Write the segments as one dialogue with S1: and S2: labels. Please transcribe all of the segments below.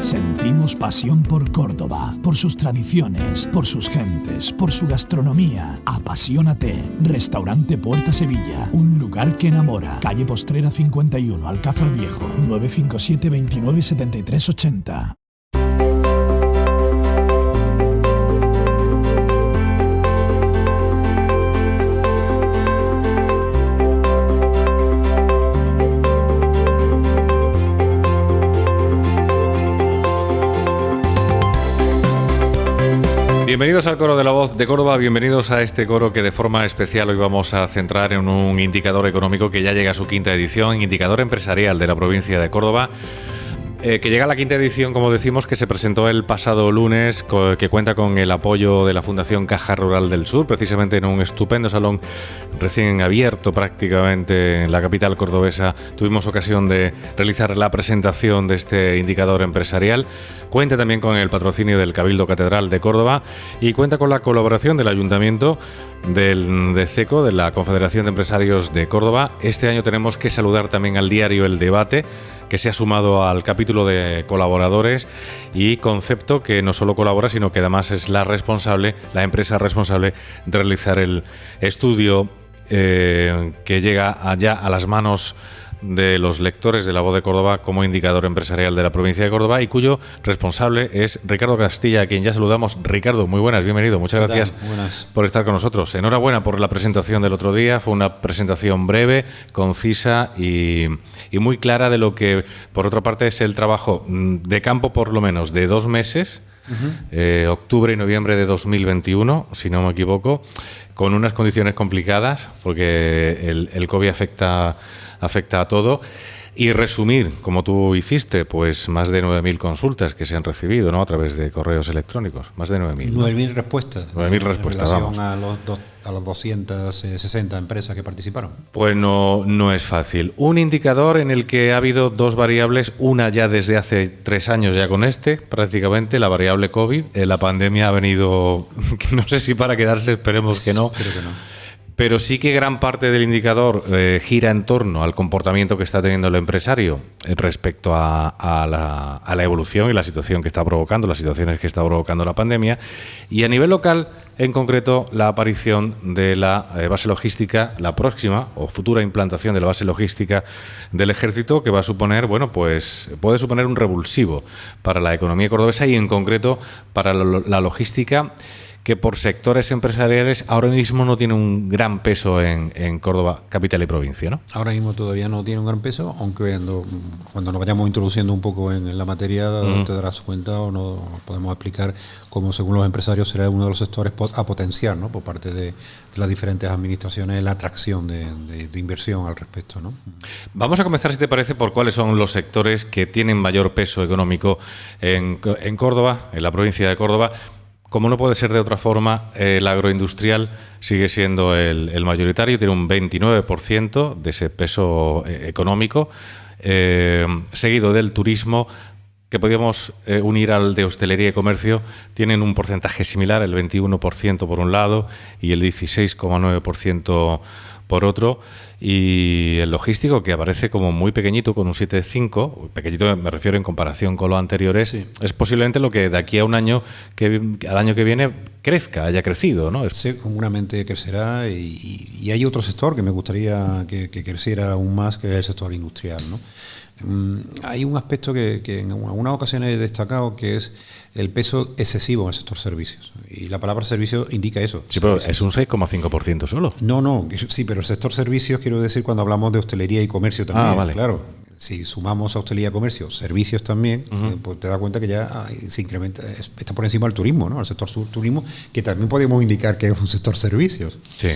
S1: Sentimos pasión por Córdoba, por sus tradiciones, por sus gentes, por su gastronomía. Apasionate. Restaurante Puerta Sevilla, un lugar que enamora. Calle Postrera 51, Alcázar Viejo, 957 29 73 80.
S2: Bienvenidos al Coro de la Voz de Córdoba, bienvenidos a este coro que de forma especial hoy vamos a centrar en un indicador económico que ya llega a su quinta edición, indicador empresarial de la provincia de Córdoba, que llega a la quinta edición, como decimos, que se presentó el pasado lunes, que cuenta con el apoyo de la Fundación Caja Rural del Sur, precisamente en un estupendo salón recién abierto prácticamente en la capital cordobesa. Tuvimos ocasión de realizar la presentación de este indicador empresarial. Cuenta también con el patrocinio del Cabildo Catedral de Córdoba y cuenta con la colaboración del Ayuntamiento, de CECO, de la Confederación de Empresarios de Córdoba. Este año tenemos que saludar también al diario El Debate, que se ha sumado al capítulo de colaboradores, y Concepto, que no solo colabora, sino que además es la empresa responsable de realizar el estudio que llega allá a las manos de los lectores de La Voz de Córdoba como indicador empresarial de la provincia de Córdoba, y cuyo responsable es Ricardo Castilla, a quien ya saludamos. Ricardo, muy buenas, bienvenido, muchas gracias por estar con nosotros. Enhorabuena por la presentación del otro día, fue una presentación breve, concisa y muy clara de lo que, por otra parte, es el trabajo de campo, por lo menos de 2 meses, octubre y noviembre de 2021, si no me equivoco, con unas condiciones complicadas, porque el COVID afecta a todo, y resumir, como tú hiciste, pues más de 9.000 consultas que se han recibido, ¿no?, a través de correos electrónicos, más de 9.000.
S3: 9.000 respuestas.
S2: 9.000 respuestas,
S3: en relación a las 260 empresas que participaron.
S2: Pues no es fácil. Un indicador en el que ha habido 2 variables, una ya desde hace 3 años ya con prácticamente, la variable COVID. La pandemia ha venido, no sé si para quedarse, esperemos que no.
S3: Espero que no.
S2: Pero sí que gran parte del indicador gira en torno al comportamiento que está teniendo el empresario respecto a la evolución y la situación que está provocando, las situaciones que está provocando la pandemia. Y a nivel local, en concreto, la aparición de la base logística, la próxima o futura implantación de la base logística del Ejército, que va a suponer, bueno, pues puede suponer un revulsivo para la economía cordobesa y en concreto para la logística, que por sectores empresariales ahora mismo no tiene un gran peso en Córdoba, capital y provincia, ¿no?
S3: Ahora mismo todavía no tiene un gran peso, aunque cuando nos vayamos introduciendo un poco en la materia, te darás cuenta o no podemos explicar cómo, según los empresarios, será uno de los sectores a potenciar, ¿no?, por parte de las diferentes administraciones, la atracción de inversión al respecto, ¿no?
S2: Vamos a comenzar, si te parece, por cuáles son los sectores que tienen mayor peso económico en Córdoba, en la provincia de Córdoba. Como no puede ser de otra forma, el agroindustrial sigue siendo el mayoritario, tiene un 29% de ese peso económico, seguido del turismo, que podríamos unir al de hostelería y comercio. Tienen un porcentaje similar, el 21% por un lado y el 16,9% por otro, y el logístico, que aparece como muy pequeñito, con un 7,5, pequeñito me refiero en comparación con los anteriores, sí. Es posiblemente lo que de aquí a un año, al año que viene, haya crecido, ¿no?
S3: Seguramente crecerá, y hay otro sector que me gustaría que creciera aún más, que es el sector industrial, ¿no? Hay un aspecto que en algunas ocasiones he destacado, que es el peso excesivo en el sector servicios. Y la palabra servicio indica eso.
S2: Sí, pero es un 6,5% solo.
S3: No, sí, pero el sector servicios, quiero decir, cuando hablamos de hostelería y comercio también.
S2: Vale. Claro.
S3: Si sumamos a hostelería y comercio servicios también, pues te das cuenta que ya se incrementa, está por encima del turismo, ¿no? El sector turismo, que también podemos indicar que es un sector servicios.
S2: Sí.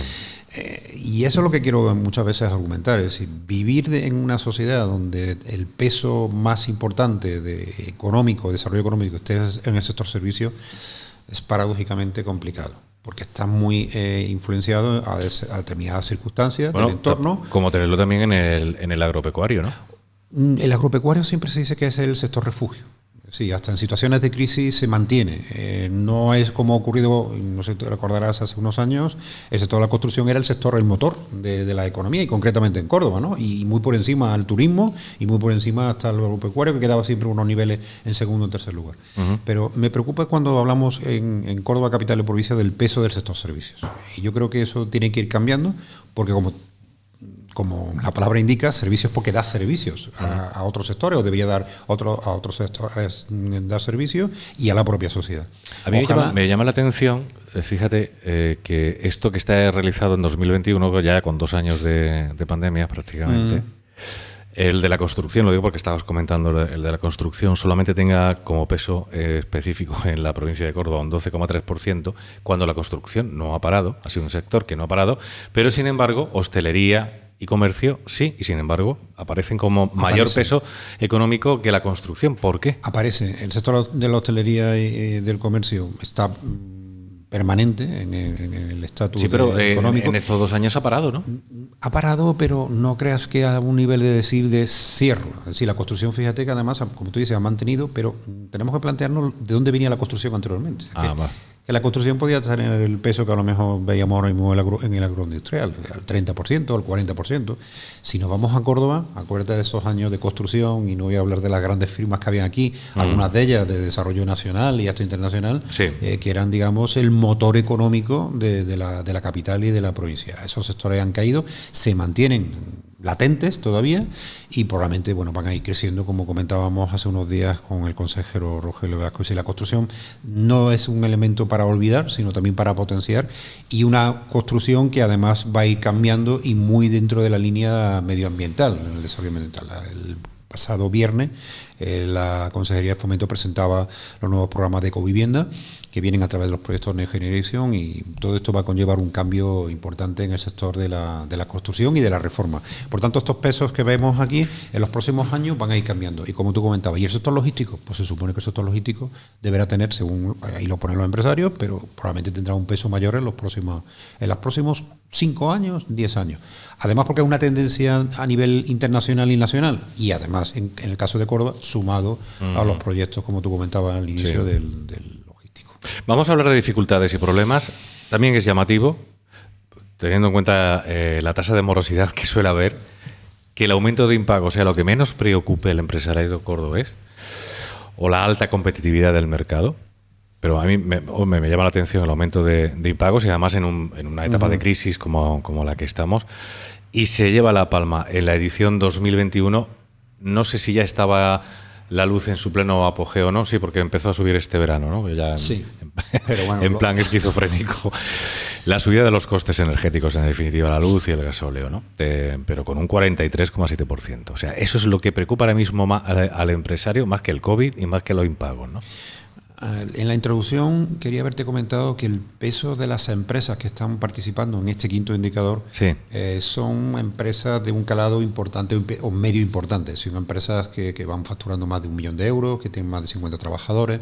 S3: Y eso es lo que quiero muchas veces argumentar, es decir, vivir en una sociedad donde el peso más importante desarrollo económico, esté en el sector servicio, es paradójicamente complicado, porque está muy influenciado a determinadas circunstancias del entorno.
S2: Como tenerlo también en el agropecuario, ¿no?
S3: El agropecuario siempre se dice que es el sector refugio. Sí, hasta en situaciones de crisis se mantiene. No es como ha ocurrido, no sé si te recordarás, hace unos años, el sector de la construcción era el motor de la economía, y concretamente en Córdoba, ¿no? Y muy por encima al turismo, y muy por encima hasta el agropecuario, que quedaba siempre unos niveles en segundo o tercer lugar. Pero me preocupa cuando hablamos en Córdoba, capital y provincia, del peso del sector servicios. Y yo creo que eso tiene que ir cambiando, porque como la palabra indica, servicios porque da servicios a otros sectores, o debería dar a otros sectores dar servicios, y a la propia sociedad.
S2: A mí me llama la atención, fíjate, que esto que está realizado en 2021, ya con 2 años de pandemia prácticamente, el de la construcción, lo digo porque estabas comentando, el de la construcción solamente tenga como peso específico en la provincia de Córdoba un 12,3%, cuando la construcción no ha parado, ha sido un sector que no ha parado, pero sin embargo, hostelería y comercio sí, y sin embargo aparecen como mayor peso económico que la construcción. ¿Por qué?
S3: Aparece. El sector de la hostelería y del comercio está permanente en el estatus económico.
S2: En estos 2 años ha parado, ¿no?
S3: Ha parado, pero no creas que a un nivel de cierre. Es decir, la construcción, fíjate que además, como tú dices, ha mantenido, pero tenemos que plantearnos de dónde venía la construcción anteriormente. Que la construcción podía tener el peso que a lo mejor veíamos ahora mismo en el agroindustrial, el 30%, el 40%. Si nos vamos a Córdoba, acuérdate de esos años de construcción, y no voy a hablar de las grandes firmas que habían aquí, algunas de ellas de desarrollo nacional y hasta internacional, que eran, digamos, el motor económico de la capital y de la provincia. Esos sectores han caído, se mantienen latentes todavía, y probablemente van a ir creciendo, como comentábamos hace unos días con el consejero Rogelio Velasco. Y la construcción no es un elemento para olvidar, sino también para potenciar, y una construcción que además va a ir cambiando y muy dentro de la línea medioambiental, en el desarrollo ambiental. El pasado viernes la Consejería de Fomento presentaba los nuevos programas de ecovivienda que vienen a través de los proyectos de generación, y todo esto va a conllevar un cambio importante en el sector de la construcción y de la reforma. Por tanto, estos pesos que vemos aquí en los próximos años van a ir cambiando. Y como tú comentabas, ¿y el sector logístico? Pues se supone que el sector logístico deberá tener, según ahí lo ponen los empresarios, pero probablemente tendrá un peso mayor en los próximos 5 años, 10 años. Además, porque es una tendencia a nivel internacional y nacional, y además, en el caso de Córdoba, sumado a los proyectos, como tú comentabas al inicio, del logístico.
S2: Vamos a hablar de dificultades y problemas. También es llamativo, teniendo en cuenta la tasa de morosidad que suele haber, que el aumento de impago sea lo que menos preocupe el empresariado cordobés, o la alta competitividad del mercado. Pero a mí me llama la atención el aumento de impagos, y además en una etapa de crisis como la que estamos. Y se lleva la palma en la edición 2021. No sé si ya estaba la luz en su pleno apogeo o no. Sí, porque empezó a subir este verano, ¿no? Ya
S3: pero bueno,
S2: en plan esquizofrénico. La subida de los costes energéticos, en definitiva, la luz y el gasóleo, ¿no? Pero con un 43,7%. O sea, eso es lo que preocupa ahora mismo al empresario, más que el COVID y más que los impagos, ¿no?
S3: En la introducción quería haberte comentado que el peso de las empresas que están participando en este quinto indicador son empresas de un calado importante o medio importante. Son empresas que van facturando más de 1 millón de euros, que tienen más de 50 trabajadores.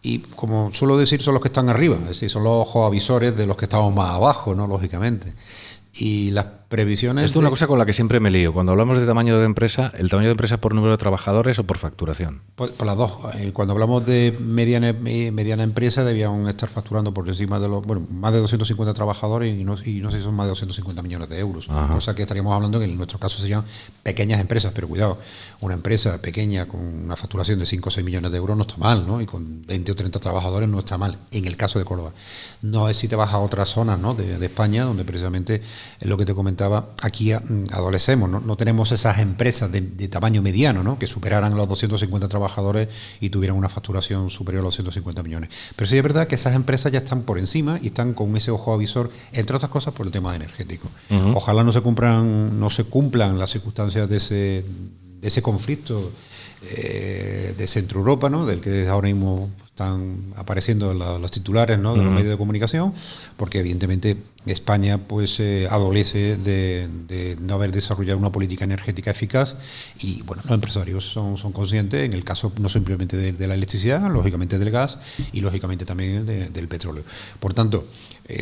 S3: Y como suelo decir, son los que están arriba, es decir, son los ojos avisores de los que estamos más abajo, ¿no? Lógicamente. Y las previsiones...
S2: Esto es una cosa con la que siempre me lío. Cuando hablamos de tamaño de empresa, ¿el tamaño de empresa por número de trabajadores o por facturación?
S3: Por las dos. Cuando hablamos de mediana empresa, debían estar facturando por encima de más de 250 trabajadores, y no sé si son más de 250 millones de euros. Cosa que estaríamos hablando que en nuestro caso serían pequeñas empresas, pero cuidado, una empresa pequeña con una facturación de 5 o 6 millones de euros no está mal, ¿no? Y con 20 o 30 trabajadores no está mal, en el caso de Córdoba. No es si te vas a otras zonas, ¿no? de España, donde precisamente es lo que te comentaba, aquí adolecemos, ¿no? No tenemos esas empresas de tamaño mediano, ¿no? Que superaran los 250 trabajadores y tuvieran una facturación superior a los 150 millones. Pero sí es verdad que esas empresas ya están por encima y están con ese ojo avisor, entre otras cosas, por el tema energético. Ojalá no se cumplan las circunstancias de ese conflicto de Centro Europa, ¿no? Del que ahora mismo están apareciendo los titulares, ¿no? De los medios de comunicación, porque evidentemente España pues adolece de no haber desarrollado una política energética eficaz y bueno, los empresarios son conscientes, en el caso no simplemente de la electricidad, lógicamente del gas y lógicamente también del petróleo. Por tanto,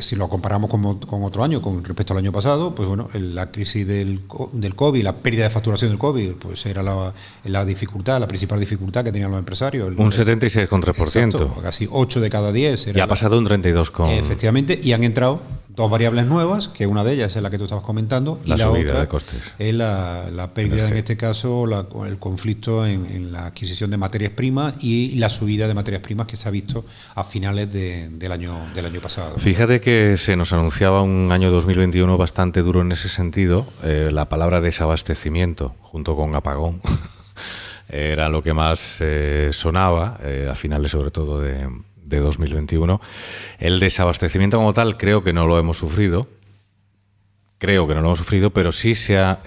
S3: si lo comparamos con otro año, con respecto al año pasado, pues bueno, la crisis del COVID, la pérdida de facturación del COVID, pues era la dificultad, la principal dificultad que tenían los empresarios.
S2: Un 76,3%.
S3: Casi 8 de cada 10.
S2: Y ha pasado un 32,...
S3: Efectivamente, y han entrado dos variables nuevas, que una de ellas es la que tú estabas comentando, y la otra
S2: de costes.
S3: Es la pérdida, en este caso, el conflicto en la adquisición de materias primas y la subida de materias primas que se ha visto a finales del año pasado.
S2: Fíjate que se nos anunciaba un año 2021 bastante duro en ese sentido. La palabra desabastecimiento, junto con apagón, era lo que más sonaba, a finales sobre todo de 2021. El desabastecimiento como tal creo que no lo hemos sufrido. Pero sí se ha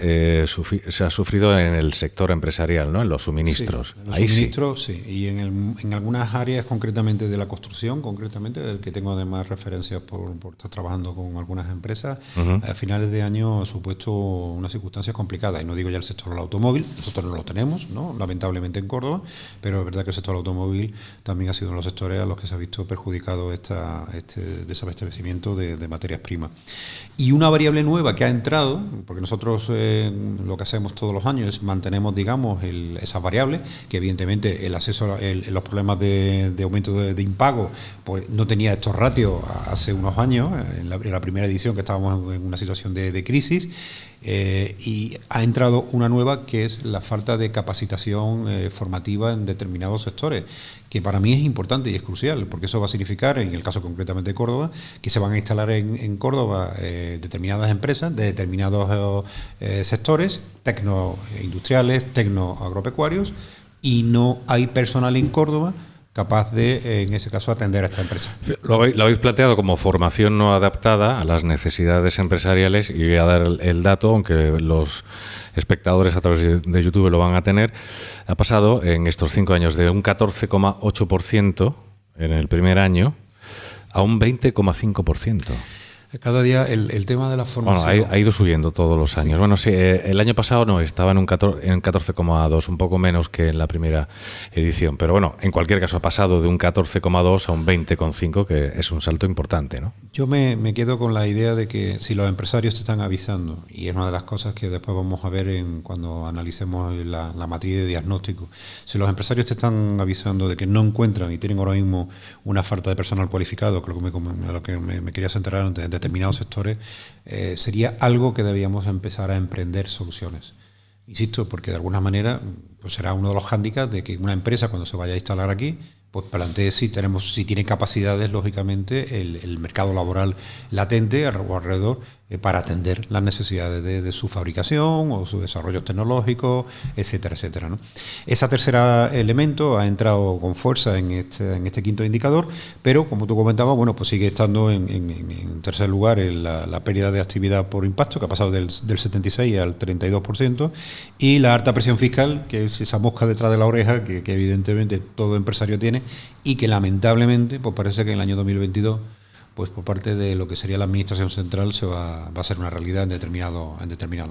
S2: sufrido en el sector empresarial, ¿no? En los suministros.
S3: Sí, en los suministros, sí. Y en algunas áreas, concretamente de la construcción, del que tengo además referencias por estar trabajando con algunas empresas, a finales de año ha supuesto unas circunstancias complicadas. Y no digo ya el sector del automóvil, nosotros no lo tenemos, ¿no? Lamentablemente en Córdoba, pero es verdad que el sector del automóvil también ha sido uno de los sectores a los que se ha visto perjudicado este desabastecimiento de materias primas. Y una variable nueva que ha entrado, porque nosotros lo que hacemos todos los años es mantenemos, digamos, esas variables, que evidentemente el acceso, los problemas de aumento de impago, pues no tenía estos ratios hace unos años, en la primera edición que estábamos en una situación de crisis, y ha entrado una nueva que es la falta de capacitación formativa en determinados sectores, que para mí es importante y es crucial, porque eso va a significar, en el caso concretamente de Córdoba, que se van a instalar en Córdoba determinadas empresas de determinados sectores tecnoindustriales, tecnoagropecuarios, y no hay personal en Córdoba capaz de, en ese caso, atender a esta empresa.
S2: Lo habéis planteado como formación no adaptada a las necesidades empresariales, y voy a dar el dato, aunque los espectadores a través de YouTube lo van a tener. Ha pasado en estos 5 años de un 14,8% en el primer año a un 20,5%.
S3: Cada día el tema de la formación...
S2: Bueno, ha ido subiendo todos los años. Sí. Bueno, sí, el año pasado no, estaba en 14,2, un poco menos que en la primera edición. Pero bueno, en cualquier caso ha pasado de un 14,2 a un 20,5, que es un salto importante, ¿no?
S3: Yo me quedo con la idea de que si los empresarios te están avisando, y es una de las cosas que después vamos a ver cuando analicemos la matriz de diagnóstico, si los empresarios te están avisando de que no encuentran y tienen ahora mismo una falta de personal cualificado, que lo que me quería centrar antes, determinados sectores, sería algo que debíamos empezar a emprender soluciones. Insisto, porque de alguna manera pues será uno de los hándicaps de que una empresa, cuando se vaya a instalar aquí, pues plantee si tiene capacidades, lógicamente, el mercado laboral latente o alrededor para atender las necesidades de su fabricación o sus desarrollos tecnológicos, etcétera, etcétera, ¿no? Ese tercer elemento ha entrado con fuerza en este quinto indicador, pero como tú comentabas, bueno, pues sigue estando en tercer lugar en la pérdida de actividad por impacto, que ha pasado del 76 al 32%, y la alta presión fiscal, que es esa mosca detrás de la oreja que evidentemente todo empresario tiene y que lamentablemente pues parece que en el año 2022 pues por parte de lo que sería la Administración Central va a ser una realidad en determinados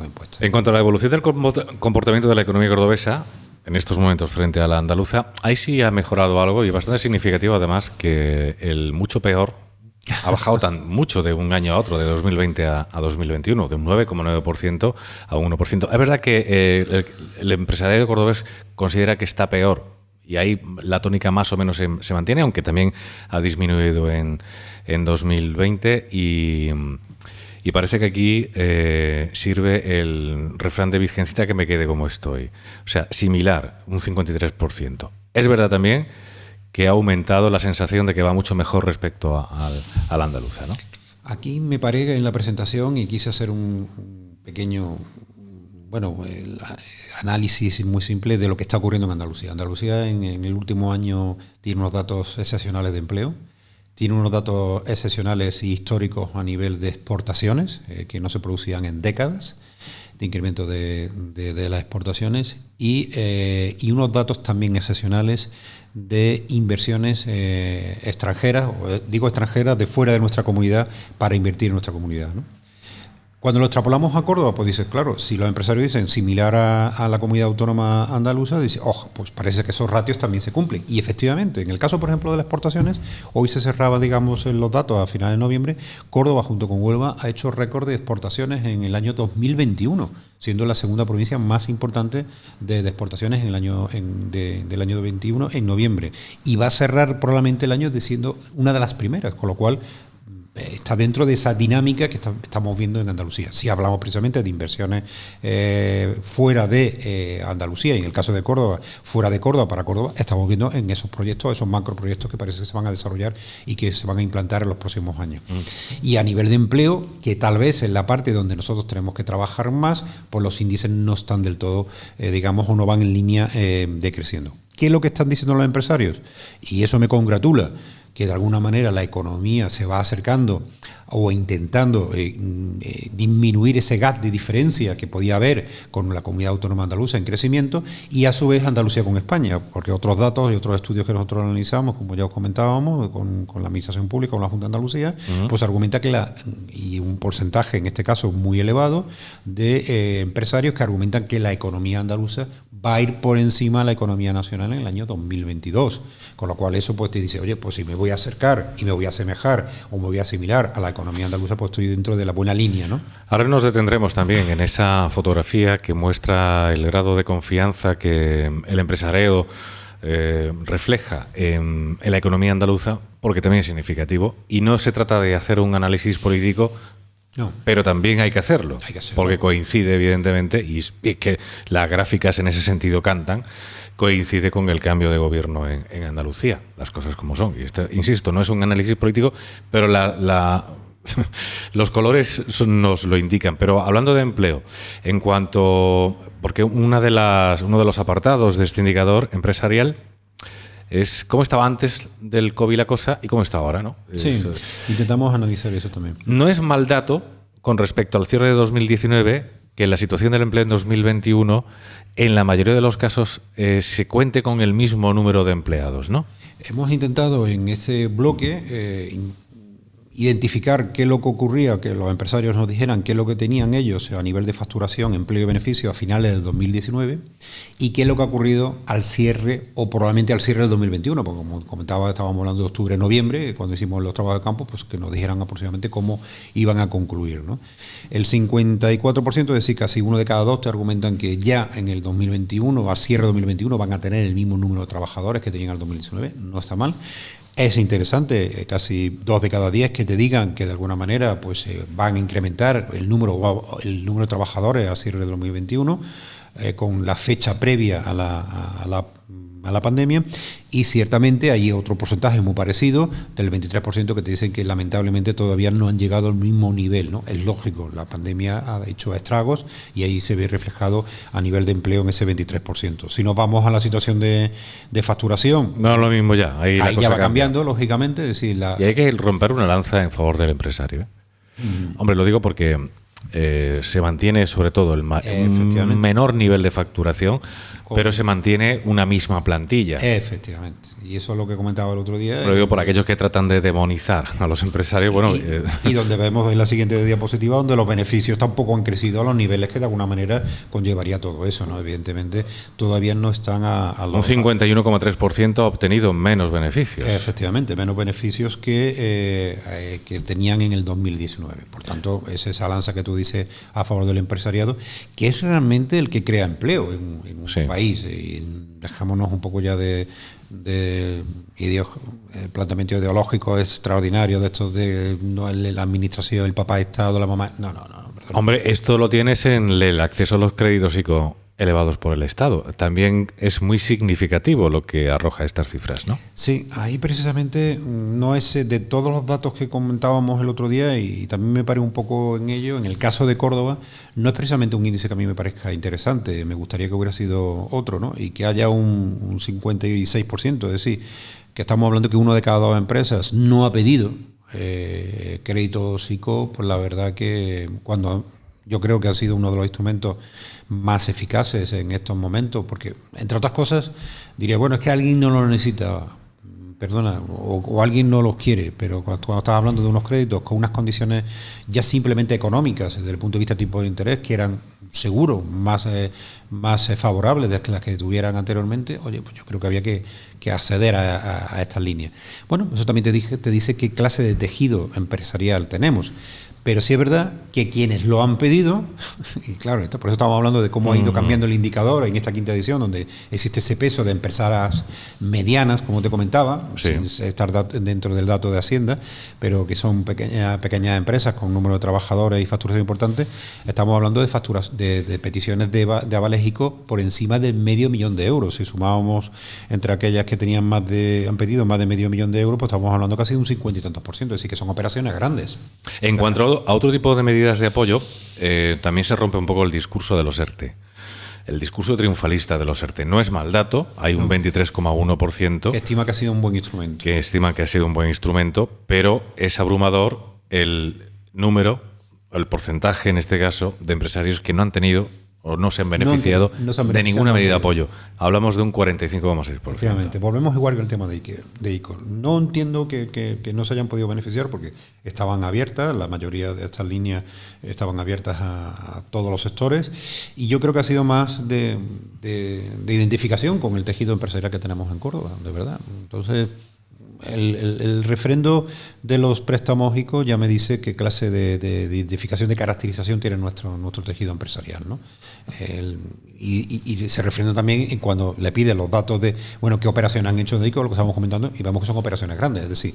S3: impuestos.
S2: En cuanto a la evolución del comportamiento de la economía cordobesa en estos momentos frente a la andaluza, ahí sí ha mejorado algo, y bastante significativo además, que el mucho peor ha bajado tan mucho de un año a otro, de 2020 a 2021, de un 9,9% a un 1%. Es verdad que el empresariado cordobés considera que está peor, y ahí la tónica más o menos se mantiene, aunque también ha disminuido en 2020, y parece que aquí sirve el refrán de Virgencita, que me quede como estoy. O sea, similar, un 53%. Es verdad también que ha aumentado la sensación de que va mucho mejor respecto a la andaluza, ¿no?
S3: Aquí me paré en la presentación y quise hacer un pequeño... el análisis muy simple de lo que está ocurriendo en Andalucía. Andalucía en el último año tiene unos datos excepcionales de empleo, tiene unos datos excepcionales y históricos a nivel de exportaciones, que no se producían en décadas, de incremento de las exportaciones, y unos datos también excepcionales de inversiones extranjeras, digo extranjeras, de fuera de nuestra comunidad, para invertir en nuestra comunidad, ¿no? Cuando lo extrapolamos a Córdoba, pues dices, claro, si los empresarios dicen similar a la comunidad autónoma andaluza, dice, ojo, pues parece que esos ratios también se cumplen. Y efectivamente, en el caso, por ejemplo, de las exportaciones, hoy se cerraba, digamos, en los datos a finales de noviembre, Córdoba, junto con Huelva, ha hecho récord de exportaciones en el año 2021, siendo la segunda provincia más importante de exportaciones en el año del año 2021 en noviembre. Y va a cerrar probablemente el año siendo una de las primeras, con lo cual está dentro de esa dinámica que estamos viendo en Andalucía. Si hablamos precisamente de inversiones fuera de Andalucía, y en el caso de Córdoba, fuera de Córdoba, para Córdoba, estamos viendo en esos proyectos, esos macroproyectos que parece que se van a desarrollar y que se van a implantar en los próximos años. Y a nivel de empleo, que tal vez en la parte donde nosotros tenemos que trabajar más, pues los índices no están del todo, digamos, o no van en línea decreciendo. ¿Qué es lo que están diciendo los empresarios? Y eso me congratula, que de alguna manera la economía se va acercando o intentando disminuir ese gap de diferencia que podía haber con la comunidad autónoma andaluza en crecimiento, y a su vez Andalucía con España, porque otros datos y otros estudios que nosotros analizamos, como ya os comentábamos, con la Administración Pública, con la Junta de Andalucía, pues argumenta que y un porcentaje, en este caso muy elevado, de empresarios que argumentan que la economía andaluza va a ir por encima de la economía nacional en el año 2022. Con lo cual eso pues te dice, oye, pues si me voy a acercar y me voy a asemejar o me voy a asimilar a la economía andaluza, pues estoy dentro de la buena línea, ¿no? Ahora
S2: nos detendremos también en esa fotografía que muestra el grado de confianza que el empresariado refleja en la economía andaluza, porque también es significativo, y no se trata de hacer un análisis político. No. Pero también hay que hacerlo, porque coincide evidentemente, y es que las gráficas en ese sentido cantan, coincide con el cambio de gobierno en Andalucía, las cosas como son. Y insisto, no es un análisis político, pero los colores nos lo indican. Pero hablando de empleo, porque uno de los apartados de este indicador empresarial es cómo estaba antes del COVID la cosa y cómo está ahora, ¿no?
S3: Sí, intentamos analizar eso también.
S2: No es mal dato con respecto al cierre de 2019 que la situación del empleo en 2021, en la mayoría de los casos, se cuente con el mismo número de empleados, ¿no?
S3: Hemos intentado en ese bloque identificar qué es lo que ocurría, que los empresarios nos dijeran qué es lo que tenían ellos a nivel de facturación, empleo y beneficio a finales del 2019 y qué es lo que ha ocurrido al cierre o probablemente al cierre del 2021, porque como comentaba, estábamos hablando de octubre, noviembre, cuando hicimos los trabajos de campo, pues que nos dijeran aproximadamente cómo iban a concluir, ¿no? El 54%, es decir, casi uno de cada dos te argumentan que ya en el 2021, a cierre de 2021, van a tener el mismo número de trabajadores que tenían en el 2019, no está mal. Es interesante, casi 2 de cada 10 que te digan que de alguna manera pues van a incrementar el número de trabajadores a cierre de 2021 con la fecha previa a la pandemia, y ciertamente hay otro porcentaje muy parecido del 23% que te dicen que lamentablemente todavía no han llegado al mismo nivel, ¿no? Es lógico, la pandemia ha hecho estragos y ahí se ve reflejado a nivel de empleo en ese 23%. Si nos vamos a la situación de facturación,
S2: no es lo mismo ya. Ahí
S3: ya va cambiando, lógicamente. Es decir,
S2: y hay que romper una lanza en favor del empresario, ¿eh? Hombre, lo digo porque se mantiene sobre todo un menor nivel de facturación, pero se mantiene una misma plantilla.
S3: Efectivamente. Y eso es lo que comentaba el otro día.
S2: Lo digo por aquellos que tratan de demonizar a los empresarios. Bueno,
S3: y donde vemos en la siguiente diapositiva donde los beneficios tampoco han crecido a los niveles que de alguna manera conllevaría todo eso, ¿no? Evidentemente todavía no están a los...
S2: Un 51,3% ha obtenido menos beneficios.
S3: Efectivamente, menos beneficios que tenían en el 2019. Por tanto, es esa lanza que tú dices a favor del empresariado, que es realmente el que crea empleo en un país. Y dejámonos un poco ya de planteamiento ideológico extraordinario de estos de la administración, el papá Estado, la mamá. No.
S2: Hombre, esto lo tienes en el acceso a los créditos elevados por el Estado. También es muy significativo lo que arroja estas cifras, ¿no?
S3: Sí, ahí precisamente no es de todos los datos que comentábamos el otro día, y también me paré un poco en ello. En el caso de Córdoba, no es precisamente un índice que a mí me parezca interesante. Me gustaría que hubiera sido otro, ¿no? Y que haya un 56%, es decir, que estamos hablando que 1 de cada 2 empresas no ha pedido créditos ICO, pues la verdad que cuando yo creo que ha sido uno de los instrumentos más eficaces en estos momentos, porque entre otras cosas diría, bueno, es que alguien no lo necesita, perdona, o alguien no los quiere, pero cuando estás hablando de unos créditos con unas condiciones ya simplemente económicas desde el punto de vista de tipo de interés que eran seguro más favorables de las que tuvieran anteriormente, oye, pues yo creo que había que acceder a estas líneas. Bueno, eso también te dice qué clase de tejido empresarial tenemos. Pero sí es verdad que quienes lo han pedido, y claro, por eso estamos hablando de cómo ha ido cambiando el indicador en esta quinta edición, donde existe ese peso de empresas medianas, como te comentaba, sin estar dentro del dato de Hacienda, pero que son pequeñas empresas con un número de trabajadores y facturación importante. Estamos hablando de facturas, de peticiones de avales ICO por encima del €500.000 de euros. Si sumábamos entre aquellas que han pedido más de €500.000 de euros, pues estamos hablando casi de un 50 y tantos %, es decir, que son operaciones grandes.
S2: En cuanto a otro tipo de medidas de apoyo, también se rompe un poco el discurso de los ERTE. El discurso triunfalista de los ERTE no es mal dato, hay un 23,1%.
S3: Que estima que ha sido un buen instrumento.
S2: Que estima que ha sido un buen instrumento, pero es abrumador el número, el porcentaje en este caso, de empresarios que no han tenido o no se han beneficiado de ninguna medida de apoyo. Hablamos de un 45,6%.
S3: Efectivamente, volvemos igual que el tema de ICO. No entiendo que no se hayan podido beneficiar porque estaban abiertas, la mayoría de estas líneas estaban abiertas a todos los sectores, y yo creo que ha sido más de identificación con el tejido empresarial que tenemos en Córdoba, de verdad. Entonces, el refrendo de los préstamos ICO ya me dice qué clase de identificación, de caracterización tiene nuestro tejido empresarial, ¿no? Y se refrenda también en cuando le pide los datos de, bueno, qué operaciones han hecho de ICO, lo que estamos comentando, y vemos que son operaciones grandes, es decir,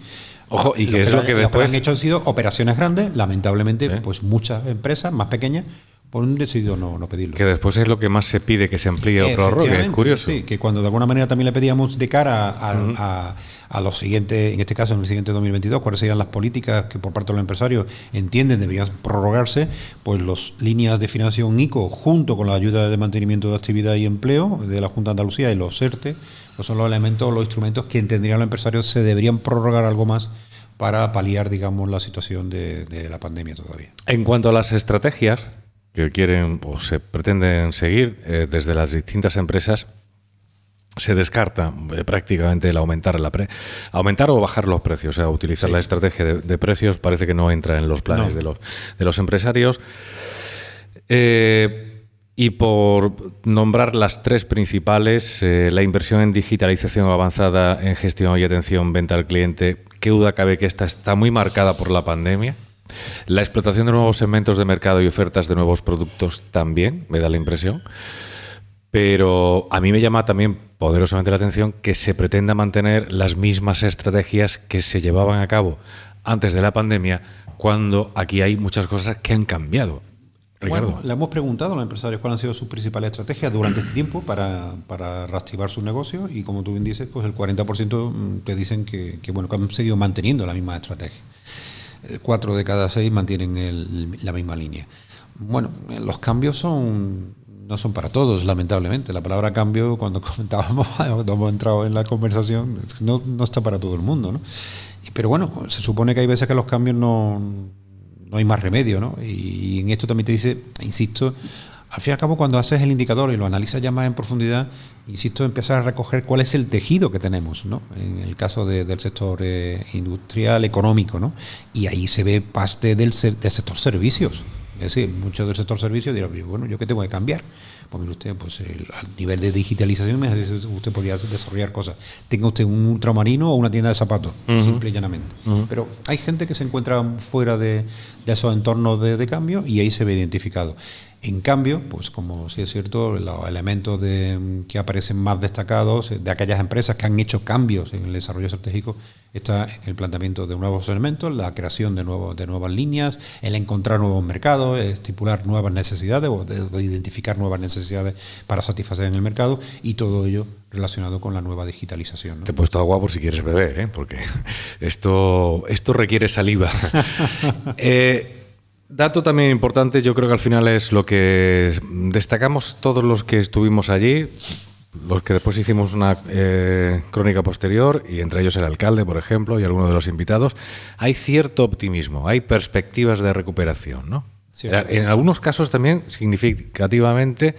S2: ojo, y que es lo que después
S3: han hecho han sido operaciones grandes, lamentablemente, pues muchas empresas más pequeñas han decidido no pedirlo.
S2: Que después es lo que más se pide que se amplíe o prorrogue, es curioso.
S3: Sí, que cuando de alguna manera también le pedíamos de cara a los siguientes, en este caso en el siguiente 2022, cuáles serían las políticas que por parte de los empresarios entienden deberían prorrogarse, pues las líneas de financiación ICO junto con la ayuda de mantenimiento de actividad y empleo de la Junta de Andalucía y los ERTE, pues son los elementos, los instrumentos que entenderían los empresarios se deberían prorrogar algo más para paliar, digamos, la situación de la pandemia todavía.
S2: En cuanto a las estrategias que quieren o se pretenden seguir desde las distintas empresas, se descarta prácticamente el aumentar o bajar los precios. O sea, utilizar la estrategia de precios parece que no entra en los planes de los empresarios. Y por nombrar las tres principales, la inversión en digitalización avanzada en gestión y atención venta al cliente, qué duda cabe que esta está muy marcada por la pandemia. La explotación de nuevos segmentos de mercado y ofertas de nuevos productos también, me da la impresión. Pero a mí me llama también poderosamente la atención que se pretenda mantener las mismas estrategias que se llevaban a cabo antes de la pandemia, cuando aquí hay muchas cosas que han cambiado. Ricardo.
S3: Bueno, le hemos preguntado a los empresarios cuáles han sido sus principales estrategias durante este tiempo para reactivar sus negocios, y como tú bien dices, pues el 40% te dicen que han seguido manteniendo la misma estrategia. 4 de cada 6 mantienen la misma línea. Bueno, los cambios no son para todos, lamentablemente. La palabra cambio, cuando comentábamos, cuando hemos entrado en la conversación, no está para todo el mundo, ¿no? Pero bueno, se supone que hay veces que los cambios no hay más remedio, ¿no? Y en esto también te dice, insisto, al fin y al cabo, cuando haces el indicador y lo analizas ya más en profundidad, insisto, empiezas a recoger cuál es el tejido que tenemos, ¿no? En el caso del sector industrial, económico, ¿no? Y ahí se ve parte del sector servicios. Es decir, muchos del sector servicios dirán, bueno, ¿yo qué tengo que cambiar? Pues mire usted, pues al nivel de digitalización usted podría desarrollar cosas. Tenga usted un ultramarino o una tienda de zapatos, simple y llanamente. Pero hay gente que se encuentra fuera de esos entornos de cambio, y ahí se ve identificado. En cambio, pues como sí es cierto, los elementos que aparecen más destacados de aquellas empresas que han hecho cambios en el desarrollo estratégico está en el planteamiento de nuevos elementos, la creación de nuevas líneas, el encontrar nuevos mercados, estipular nuevas necesidades o de identificar nuevas necesidades para satisfacer en el mercado, y todo ello relacionado con la nueva digitalización, ¿no?
S2: Te he puesto agua por si quieres beber, porque esto requiere saliva. Dato también importante, yo creo que al final es lo que destacamos todos los que estuvimos allí, los que después hicimos una crónica posterior, y entre ellos el alcalde, por ejemplo, y algunos de los invitados, hay cierto optimismo, hay perspectivas de recuperación, ¿no? Sí. En algunos casos también, significativamente,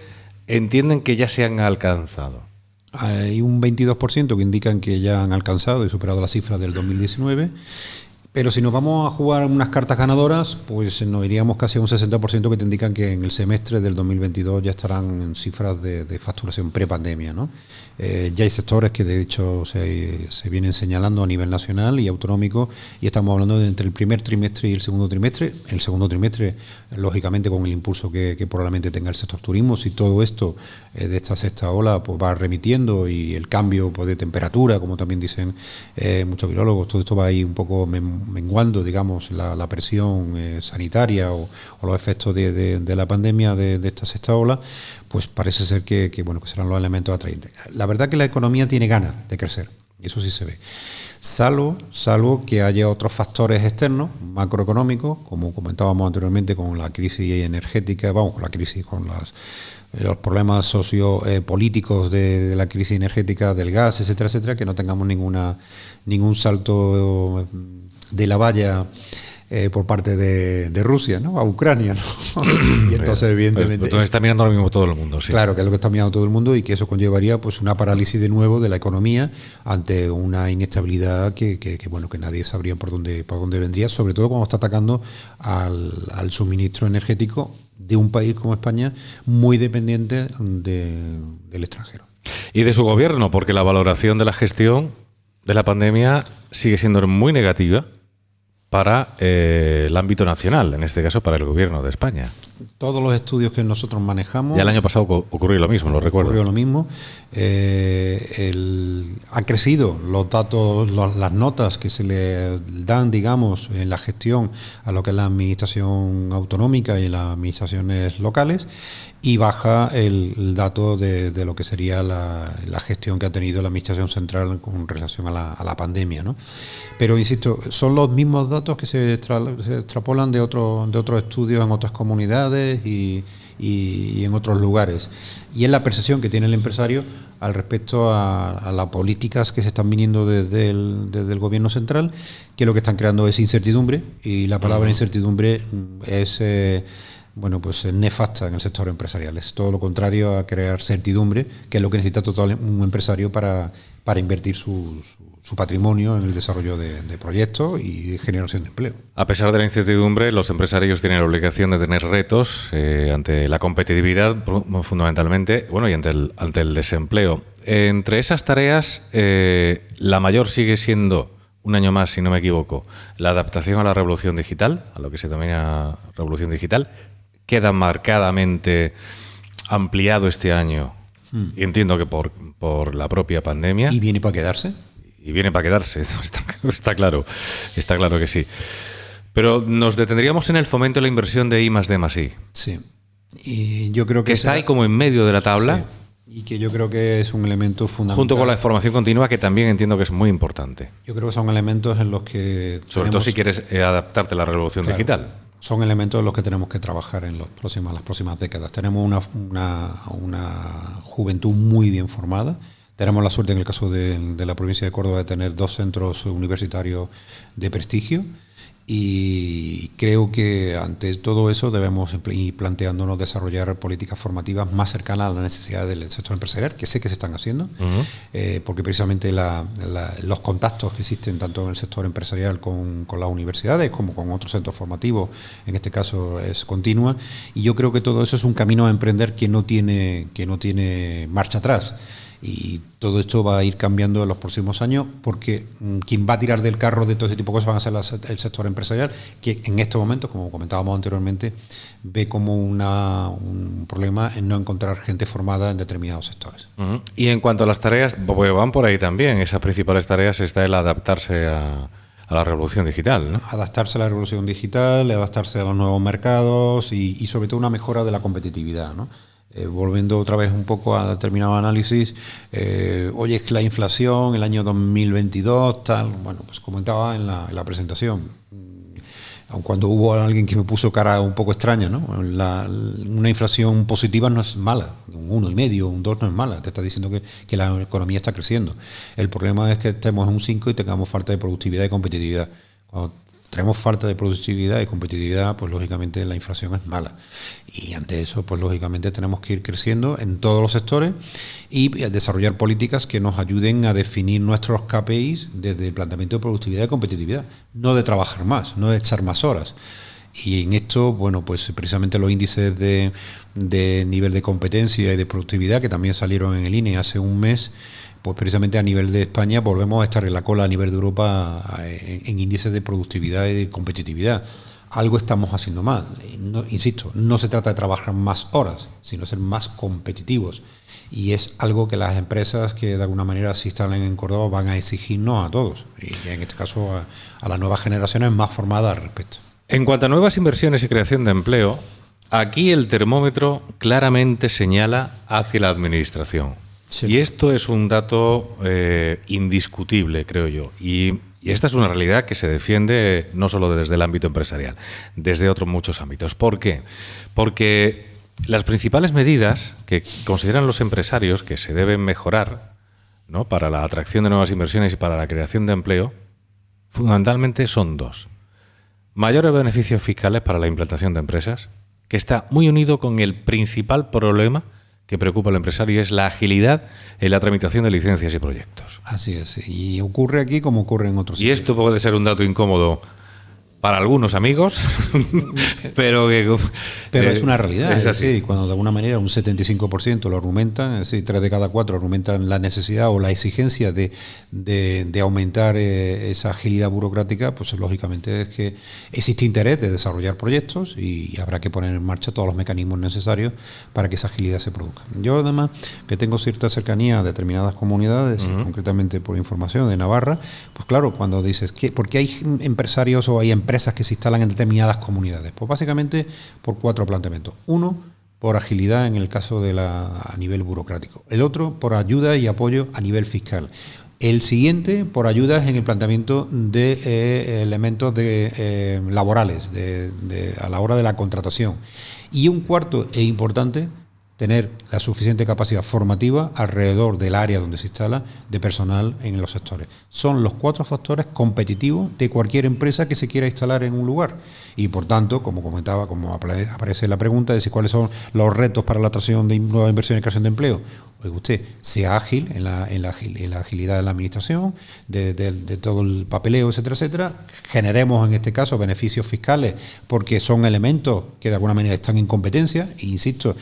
S2: entienden que ya se han alcanzado.
S3: Hay un 22% que indican que ya han alcanzado y superado la cifra del 2019. Pero si nos vamos a jugar unas cartas ganadoras, pues nos iríamos casi a un 60% que te indican que en el semestre del 2022 ya estarán en cifras de facturación prepandemia, ¿no? Ya hay sectores que de hecho se vienen señalando a nivel nacional y autonómico, y estamos hablando de entre el primer trimestre y el segundo trimestre. El segundo trimestre, lógicamente, con el impulso que probablemente tenga el sector turismo, si todo esto de esta sexta ola pues va remitiendo, y el cambio pues, de temperatura, como también dicen muchos virólogos, todo esto va a ir un poco menguando, digamos, la presión sanitaria o los efectos de la pandemia de esta sexta ola, pues parece ser que serán los elementos atrayentes. La verdad que la economía tiene ganas de crecer, eso sí se ve. Salvo que haya otros factores externos, macroeconómicos, como comentábamos anteriormente con la crisis energética, con los problemas sociopolíticos de la crisis energética, del gas, etcétera, etcétera, que no tengamos ningún salto de la valla por parte de Rusia, ¿no? A Ucrania, ¿no? Y entonces, evidentemente...
S2: Pues está mirando ahora mismo todo el mundo, sí.
S3: Claro, que es lo que está mirando todo el mundo, y que eso conllevaría pues una parálisis de nuevo de la economía ante una inestabilidad que nadie sabría por dónde vendría, sobre todo cuando está atacando al suministro energético de un país como España, muy dependiente del extranjero.
S2: Y de su gobierno, porque la valoración de la gestión de la pandemia sigue siendo muy negativa para el ámbito nacional, en este caso para el gobierno de España.
S3: Todos los estudios que nosotros manejamos...
S2: Ya el año pasado ocurrió lo mismo, lo recuerdo.
S3: Ocurrió lo mismo. Han crecido los datos, las notas que se le dan, digamos, en la gestión a lo que es la administración autonómica y las administraciones locales, y baja el dato de lo que sería la gestión que ha tenido la administración central con relación a la pandemia, ¿no? Pero insisto, son los mismos datos que se extrapolan de otros estudios en otras comunidades y en otros lugares. Y es la percepción que tiene el empresario al respecto a las políticas que se están viniendo desde el gobierno central, que lo que están creando es incertidumbre, y la palabra incertidumbre es nefasta en el sector empresarial. Es todo lo contrario a crear certidumbre, que es lo que necesita un empresario para invertir su patrimonio en el desarrollo de proyectos y de generación de empleo.
S2: A pesar de la incertidumbre, los empresarios tienen la obligación de tener retos ante la competitividad, fundamentalmente, y ante el desempleo. Entre esas tareas, la mayor sigue siendo, un año más, si no me equivoco, la adaptación a la revolución digital, a lo que se denomina revolución digital. Queda marcadamente ampliado este año, y entiendo que por la propia pandemia.
S3: ¿Y viene para quedarse?
S2: Y viene para quedarse, está claro que sí. Pero nos detendríamos en el fomento de la inversión de I+D+I.
S3: Sí. Y yo creo que
S2: está ahí como en medio de la tabla.
S3: Sí. Y que yo creo que es un elemento fundamental.
S2: Junto con la formación continua, que también entiendo que es muy importante.
S3: Yo creo que son elementos en los que...
S2: Sobre todo si quieres adaptarte a la revolución digital.
S3: Son elementos en los que tenemos que trabajar en las próximas décadas. Tenemos una juventud muy bien formada. Tenemos la suerte, en el caso de la provincia de Córdoba, de tener 2 centros universitarios de prestigio, y creo que ante todo eso debemos ir planteándonos desarrollar políticas formativas más cercanas a las necesidades del sector empresarial, que sé que se están haciendo, porque precisamente los contactos que existen tanto en el sector empresarial con las universidades como con otros centros formativos, en este caso es continua, y yo creo que todo eso es un camino a emprender que no tiene marcha atrás. Y todo esto va a ir cambiando en los próximos años, porque quien va a tirar del carro de todo ese tipo de cosas van a ser el sector empresarial, que en estos momentos, como comentábamos anteriormente, ve como un problema en no encontrar gente formada en determinados sectores.
S2: Y en cuanto a las tareas, pues van por ahí también. Esas principales tareas está el adaptarse a la revolución digital, ¿no?
S3: Adaptarse a la revolución digital, adaptarse a los nuevos mercados y sobre todo una mejora de la competitividad, ¿no? Volviendo otra vez un poco a determinado análisis, oye, es que la inflación, el año 2022, tal, pues comentaba en la presentación, aun cuando hubo alguien que me puso cara un poco extraña, ¿no? Una inflación positiva no es mala, un 1,5, un 2 no es mala, te está diciendo que la economía está creciendo. El problema es que estemos en un 5 y tengamos falta de productividad y competitividad. Cuando tenemos falta de productividad y competitividad, pues lógicamente la inflación es mala. Y ante eso, pues lógicamente tenemos que ir creciendo en todos los sectores y desarrollar políticas que nos ayuden a definir nuestros KPIs desde el planteamiento de productividad y competitividad, no de trabajar más, no de echar más horas. Y en esto, bueno, pues precisamente los índices de nivel de competencia y de productividad que también salieron en el INE hace un mes, pues precisamente a nivel de España volvemos a estar en la cola a nivel de Europa en índices de productividad y de competitividad. Algo estamos haciendo mal. No, insisto, no se trata de trabajar más horas, sino ser más competitivos. Y es algo que las empresas que de alguna manera se instalan en Córdoba van a exigirnos a todos. Y en este caso a las nuevas generaciones más formadas al respecto.
S2: En cuanto a nuevas inversiones y creación de empleo, aquí el termómetro claramente señala hacia la administración. Sí. Y esto es un dato indiscutible, creo yo. Y esta es una realidad que se defiende no solo desde el ámbito empresarial, desde otros muchos ámbitos. ¿Por qué? Porque las principales medidas que consideran los empresarios que se deben mejorar, ¿no?, para la atracción de nuevas inversiones y para la creación de empleo, fundamentalmente son dos. Mayores beneficios fiscales para la implantación de empresas, que está muy unido con el principal problema que preocupa al empresario, y es la agilidad en la tramitación de licencias y proyectos.
S3: Así es, y ocurre aquí como ocurre en otros
S2: sitios. Y esto puede ser un dato incómodo para algunos amigos, pero
S3: es una realidad. Es así, cuando de alguna manera un 75% lo argumentan, es decir, 3 de cada 4 argumentan la necesidad o la exigencia de aumentar esa agilidad burocrática, pues lógicamente es que existe interés de desarrollar proyectos y habrá que poner en marcha todos los mecanismos necesarios para que esa agilidad se produzca. Yo además, que tengo cierta cercanía a determinadas comunidades, concretamente por información de Navarra, pues claro, cuando dices, ¿por qué hay empresarios o hay empresas que se instalan en determinadas comunidades? Pues básicamente por 4 planteamientos. Uno, por agilidad en el caso a nivel burocrático. El otro, por ayuda y apoyo a nivel fiscal. El siguiente, por ayudas en el planteamiento de elementos laborales a la hora de la contratación. Y un cuarto e importante, tener la suficiente capacidad formativa alrededor del área donde se instala de personal en los sectores. Son los 4 factores competitivos de cualquier empresa que se quiera instalar en un lugar. Y por tanto, como comentaba, como aparece en la pregunta, de si cuáles son los retos para la atracción de nuevas inversiones y creación de empleo. Oiga usted, sea ágil en la agilidad de la administración, de todo el papeleo, etcétera, etcétera. Generemos en este caso beneficios fiscales porque son elementos que de alguna manera están en competencia, e insisto,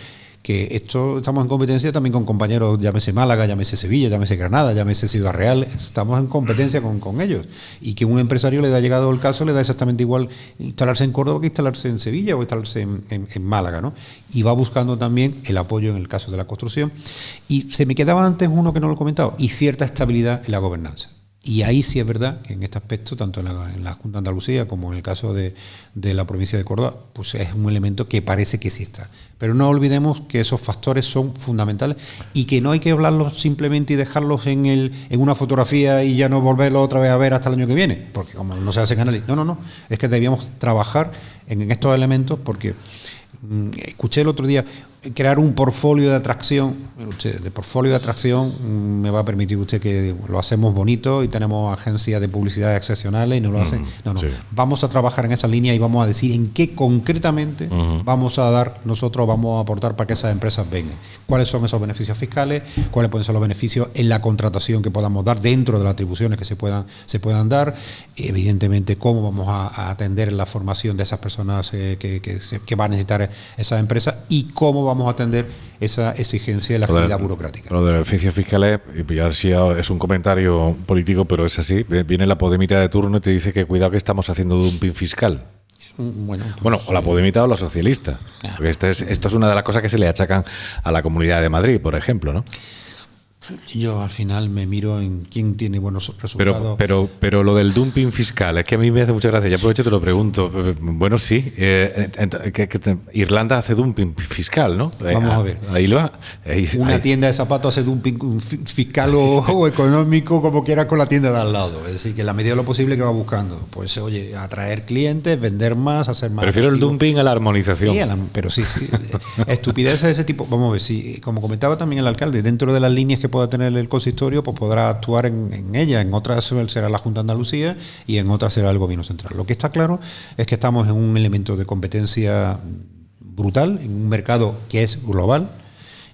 S3: que estamos en competencia también con compañeros, llámese Málaga, llámese Sevilla, llámese Granada, llámese Ciudad Real, estamos en competencia con ellos. Y que un empresario le da llegado el caso, le da exactamente igual instalarse en Córdoba que instalarse en Sevilla o instalarse en Málaga, ¿no? Y va buscando también el apoyo en el caso de la construcción. Y se me quedaba antes uno que no lo he comentado, y cierta estabilidad en la gobernanza. Y ahí sí es verdad que en este aspecto, tanto en la Junta de Andalucía como en el caso de la provincia de Córdoba, pues es un elemento que parece que sí está. Pero no olvidemos que esos factores son fundamentales y que no hay que hablarlos simplemente y dejarlos en una fotografía y ya no volverlo otra vez a ver hasta el año que viene, porque como no se hacen análisis. No, es que debíamos trabajar en estos elementos porque escuché el otro día crear un portfolio de atracción. De portfolio de atracción me va a permitir usted que lo hacemos bonito y tenemos agencias de publicidad excepcionales y no lo hacen. No. Sí. Vamos a trabajar en esa línea y vamos a decir en qué concretamente vamos a aportar para que esas empresas vengan. ¿Cuáles son esos beneficios fiscales? ¿Cuáles pueden ser los beneficios en la contratación que podamos dar dentro de las atribuciones que se puedan dar? Evidentemente, cómo vamos a atender la formación de esas personas que van a necesitar esas empresas y cómo vamos a atender esa exigencia de la agilidad burocrática.
S2: Lo de los beneficios fiscales, y a ver si es un comentario político, pero es así, viene la podemita de turno y te dice que cuidado que estamos haciendo dumping fiscal. Bueno, o la podemita o la socialista. Porque esto es una de las cosas que se le achacan a la Comunidad de Madrid, por ejemplo, ¿no?
S3: Yo al final me miro en quién tiene buenos resultados.
S2: Pero lo del dumping fiscal, es que a mí me hace mucha gracia. Ya aprovecho y te lo pregunto. Bueno, sí, Irlanda hace dumping fiscal, ¿no?
S3: Vamos a ver.
S2: Ahí lo va.
S3: Una tienda de zapatos hace dumping fiscal o económico, como quiera, con la tienda de al lado. Es decir, que en la medida de lo posible que va buscando. Pues, oye, atraer clientes, vender más, hacer más.
S2: Prefiero
S3: efectivo.
S2: el dumping a la armonización.
S3: Sí, pero sí. Estupideces de ese tipo. Vamos a ver, si, como comentaba también el alcalde, dentro de las líneas que pueda tener el consistorio, pues podrá actuar en ella. En otras será la Junta de Andalucía y en otras será el Gobierno Central. Lo que está claro es que estamos en un elemento de competencia brutal, en un mercado que es global.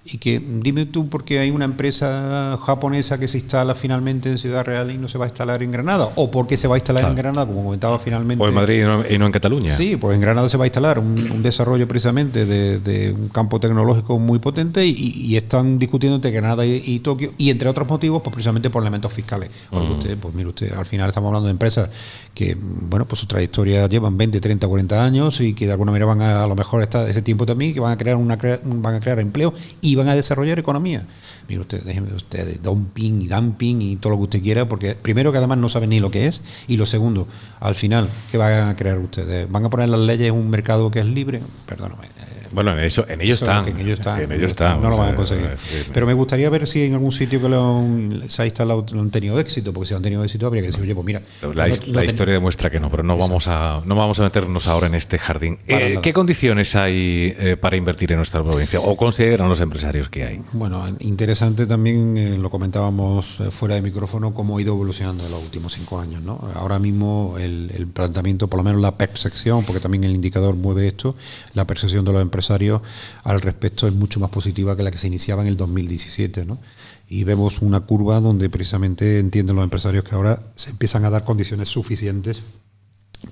S3: Y que, dime tú, porque hay una empresa japonesa que se instala finalmente en Ciudad Real y no se va a instalar en Granada, o porque se va a instalar en Granada, como comentaba finalmente.
S2: O en Madrid y no en Cataluña.
S3: Sí, pues en Granada se va a instalar un desarrollo precisamente de un campo tecnológico muy potente y están discutiendo entre Granada y Tokio, y entre otros motivos, pues precisamente por elementos fiscales. Pues mire usted, al final estamos hablando de empresas que, bueno, pues su trayectoria llevan 20, 30, 40 años y que de alguna manera van a lo mejor ese tiempo también, que van a crear empleo y van a desarrollar economía. Mire usted, déjeme usted, dumping y todo lo que usted quiera, porque primero que además no saben ni lo que es, y lo segundo, al final, ¿qué van a crear ustedes? ¿Van a poner las leyes en un mercado que es libre? Perdóname.
S2: Bueno, en ello están.
S3: En ello
S2: están.
S3: No lo van a conseguir. Pero me gustaría ver si en algún sitio que se ha instalado lo han tenido éxito, porque si han tenido éxito habría que decir, oye, pues mira.
S2: La historia demuestra que no, pero no vamos a meternos ahora en este jardín. ¿Qué condiciones hay para invertir en nuestra provincia? ¿O consideran los empresarios que hay?
S3: Bueno, interesante también, lo comentábamos fuera de micrófono, cómo ha ido evolucionando en los últimos 5 años, ¿no? Ahora mismo el planteamiento, por lo menos la percepción, porque también el indicador mueve esto, la percepción de los empresarios al respecto es mucho más positiva que la que se iniciaba en el 2017, ¿no? Y vemos una curva donde precisamente entienden los empresarios que ahora se empiezan a dar condiciones suficientes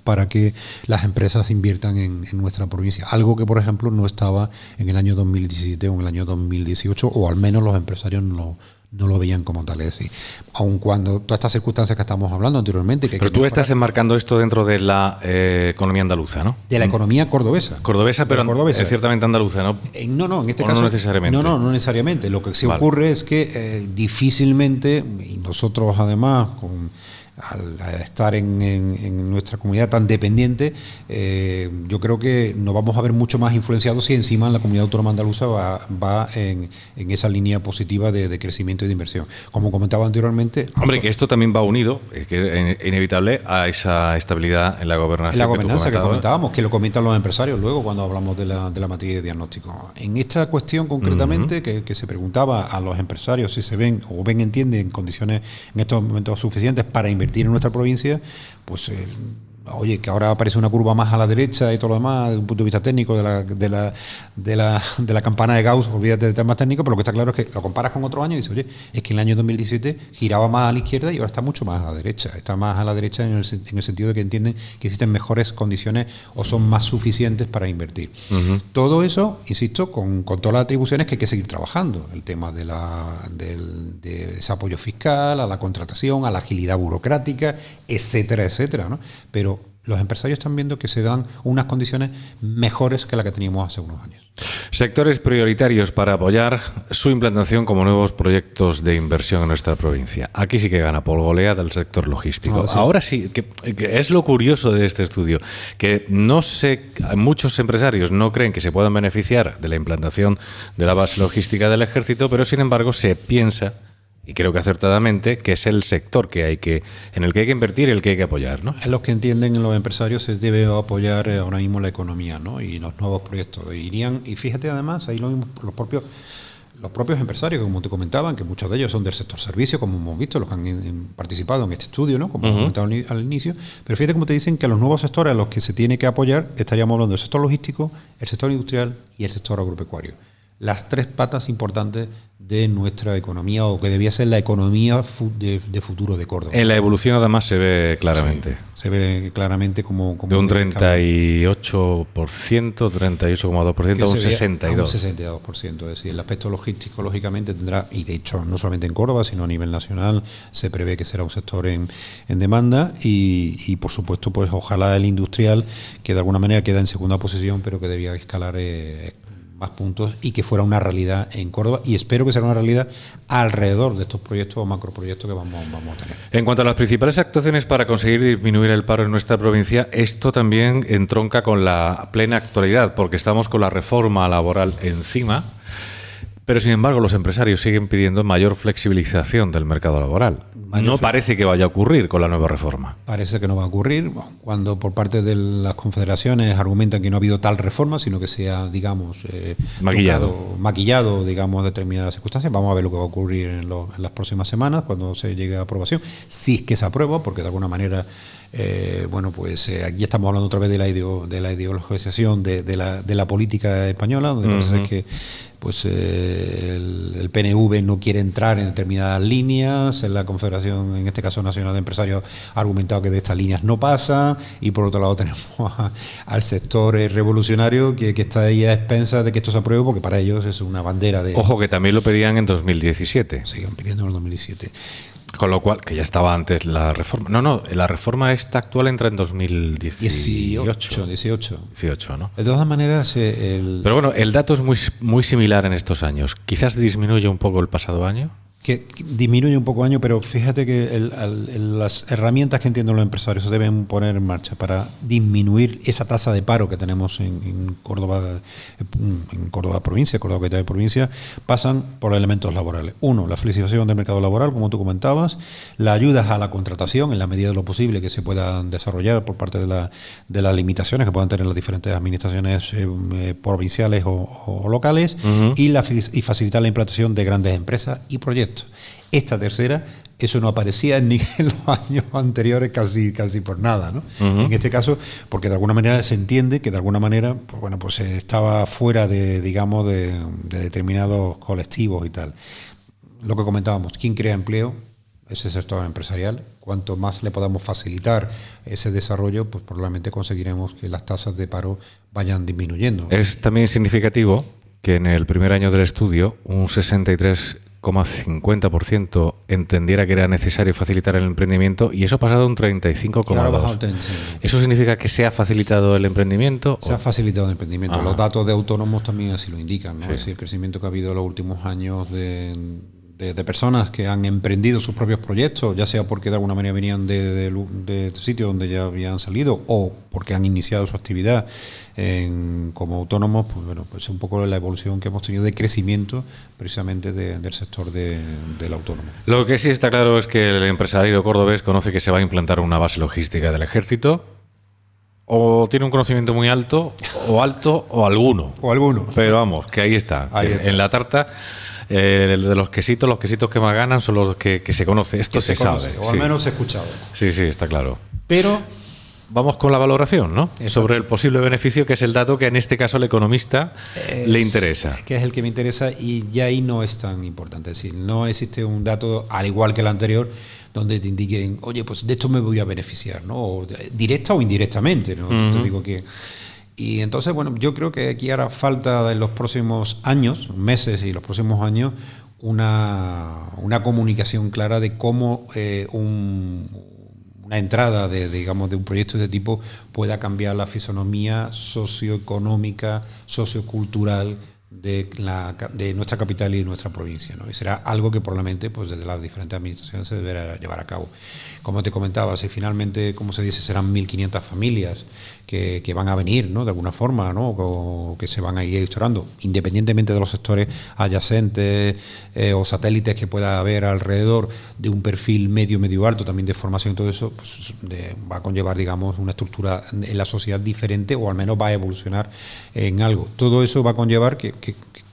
S3: para que las empresas inviertan en nuestra provincia. Algo que, por ejemplo, no estaba en el año 2017 o en el año 2018, o al menos los empresarios no lo veían como tal. Es decir, aun cuando todas estas circunstancias que estamos hablando anteriormente...
S2: Pero tú estás enmarcando esto dentro de la economía andaluza, ¿no?
S3: De la economía cordobesa.
S2: Pero es ciertamente andaluza, ¿no?
S3: No, en este caso...
S2: No necesariamente.
S3: No necesariamente. Lo que sí ocurre es que difícilmente, y nosotros además, al estar en nuestra comunidad tan dependiente, yo creo que nos vamos a ver mucho más influenciados si encima la comunidad autónoma andaluza va en esa línea positiva de crecimiento y de inversión. Como comentaba anteriormente...
S2: Hombre, que esto también va unido, que es inevitable, a esa estabilidad en la gobernación.
S3: La gobernanza que comentábamos, que lo comentan los empresarios luego cuando hablamos de la materia de diagnóstico. En esta cuestión concretamente, que se preguntaba a los empresarios si se entienden condiciones en estos momentos suficientes para invertir en nuestra provincia, pues oye, que ahora aparece una curva más a la derecha y todo lo demás, desde un punto de vista técnico de la campana de Gauss, olvídate de temas técnicos, pero lo que está claro es que lo comparas con otros años y dices, oye, es que en el año 2017 giraba más a la izquierda y ahora está mucho más a la derecha. Está más a la derecha en el sentido de que entienden que existen mejores condiciones o son más suficientes para invertir. Todo eso, insisto, con todas las atribuciones que hay que seguir trabajando. El tema de ese apoyo fiscal, a la contratación, a la agilidad burocrática, etcétera, etcétera, ¿no? Pero los empresarios están viendo que se dan unas condiciones mejores que las que teníamos hace unos años.
S2: Sectores prioritarios para apoyar su implantación como nuevos proyectos de inversión en nuestra provincia. Aquí sí que gana por goleada el sector logístico. Sí. Ahora sí, que es lo curioso de este estudio, que muchos empresarios no creen que se puedan beneficiar de la implantación de la base logística del ejército, pero sin embargo se piensa, y creo que acertadamente, que es el sector en el que hay que invertir y el que hay que apoyar, ¿no?
S3: Es lo que entienden los empresarios, se debe apoyar ahora mismo la economía, ¿no? Y los nuevos proyectos. Y fíjate además, ahí los propios empresarios, como te comentaban, que muchos de ellos son del sector servicio, como hemos visto, los que han participado en este estudio, ¿no? Como comentaba al inicio. Pero fíjate cómo te dicen que los nuevos sectores a los que se tiene que apoyar, estaríamos hablando del sector logístico, el sector industrial y el sector agropecuario. Las tres patas importantes de nuestra economía, o que debía ser la economía de futuro de Córdoba.
S2: En la evolución además se ve claramente.
S3: Sí, se ve claramente como
S2: de un 38%, 38,2% a un 62%.
S3: A un 62%. Es decir, el aspecto logístico, lógicamente, tendrá, y de hecho, no solamente en Córdoba, sino a nivel nacional, se prevé que será un sector en demanda y, por supuesto, pues ojalá el industrial, que de alguna manera queda en segunda posición, pero que debía escalar puntos y que fuera una realidad en Córdoba, y espero que sea una realidad alrededor de estos proyectos o macroproyectos que vamos a tener.
S2: En cuanto a las principales actuaciones para conseguir disminuir el paro en nuestra provincia, esto también entronca con la plena actualidad, porque estamos con la reforma laboral encima, pero sin embargo los empresarios siguen pidiendo mayor flexibilización del mercado laboral. No parece que vaya a ocurrir con la nueva reforma.
S3: Parece que no va a ocurrir, cuando por parte de las confederaciones argumentan que no ha habido tal reforma, sino que sea, digamos, maquillado, digamos, determinadas circunstancias. Vamos a ver lo que va a ocurrir en las próximas semanas, cuando se llegue a aprobación, si es que se aprueba, porque de alguna manera... aquí estamos hablando otra vez de la ideologización de la política española, donde parece que el PNV no quiere entrar en determinadas líneas, en la Confederación, en este caso Nacional de Empresarios, ha argumentado que de estas líneas no pasa, y por otro lado tenemos al sector revolucionario que está ahí a expensas de que esto se apruebe, porque para ellos es una bandera de...
S2: Ojo, que también lo pedían en 2017.
S3: Siguen pidiendo en el 2017.
S2: Con lo cual, que ya estaba antes la reforma. No, la reforma esta actual entra en 2018. 18, ¿no?
S3: De todas maneras...
S2: Pero bueno, el dato es muy similar en estos años. Quizás disminuye un poco el pasado año.
S3: Que disminuye un poco año, pero fíjate que las herramientas que entienden los empresarios se deben poner en marcha para disminuir esa tasa de paro que tenemos en Córdoba provincia, Córdoba capital de provincia, pasan por elementos laborales. Uno, la flexibilización del mercado laboral, como tú comentabas, las ayudas a la contratación en la medida de lo posible que se puedan desarrollar por parte de las limitaciones que puedan tener las diferentes administraciones provinciales o locales, y facilitar la implantación de grandes empresas y proyectos. Esta tercera, eso no aparecía ni en los años anteriores casi por nada, ¿no? En este caso, porque de alguna manera se entiende que de alguna manera estaba fuera de determinados colectivos y tal. Lo que comentábamos, ¿quién crea empleo? Ese sector empresarial. Cuanto más le podamos facilitar ese desarrollo, pues probablemente conseguiremos que las tasas de paro vayan disminuyendo.
S2: Es también significativo que en el primer año del estudio un 63,50% entendiera que era necesario facilitar el emprendimiento, y eso ha pasado a un 35,2%. ¿Eso significa que se ha facilitado el emprendimiento?
S3: Se ha facilitado el emprendimiento. Ajá. Los datos de autónomos también así lo indican, ¿no? Sí. Es decir, el crecimiento que ha habido en los últimos años de personas que han emprendido sus propios proyectos, ya sea porque de alguna manera venían de sitios donde ya habían salido, o porque han iniciado su actividad como autónomos, pues es un poco la evolución que hemos tenido de crecimiento precisamente del sector del autónomo.
S2: Lo que sí está claro es que el empresario cordobés conoce que se va a implantar una base logística del ejército, o tiene un conocimiento muy alto o alguno.
S3: O alguno.
S2: Pero vamos, que ahí está. En la tarta... de los quesitos que más ganan son los que se conoce. Esto se sabe.
S3: O al menos se ha escuchado.
S2: Sí, está claro. Pero vamos con la valoración, ¿no? Exacto. Sobre el posible beneficio, que es el dato que en este caso al economista le interesa.
S3: Que es el que me interesa, y ya ahí no es tan importante. Es decir, no existe un dato, al igual que el anterior, donde te indiquen, oye, pues de esto me voy a beneficiar, ¿no? O directa o indirectamente, ¿no? Te digo que... Y entonces, yo creo que aquí hará falta en los próximos meses y los próximos años, una comunicación clara de cómo una entrada de un proyecto de este tipo pueda cambiar la fisonomía socioeconómica, sociocultural de nuestra capital y de nuestra provincia, ¿no? Y será algo que probablemente desde las diferentes administraciones se deberá llevar a cabo. Como te comentaba, si finalmente, como se dice, serán 1.500 familias que van a venir, ¿no? De alguna forma, ¿no? O que se van a ir instalando, independientemente de los sectores adyacentes o satélites que pueda haber alrededor, de un perfil medio alto, también de formación y todo eso, va a conllevar, una estructura en la sociedad diferente, o al menos va a evolucionar en algo. Todo eso va a conllevar que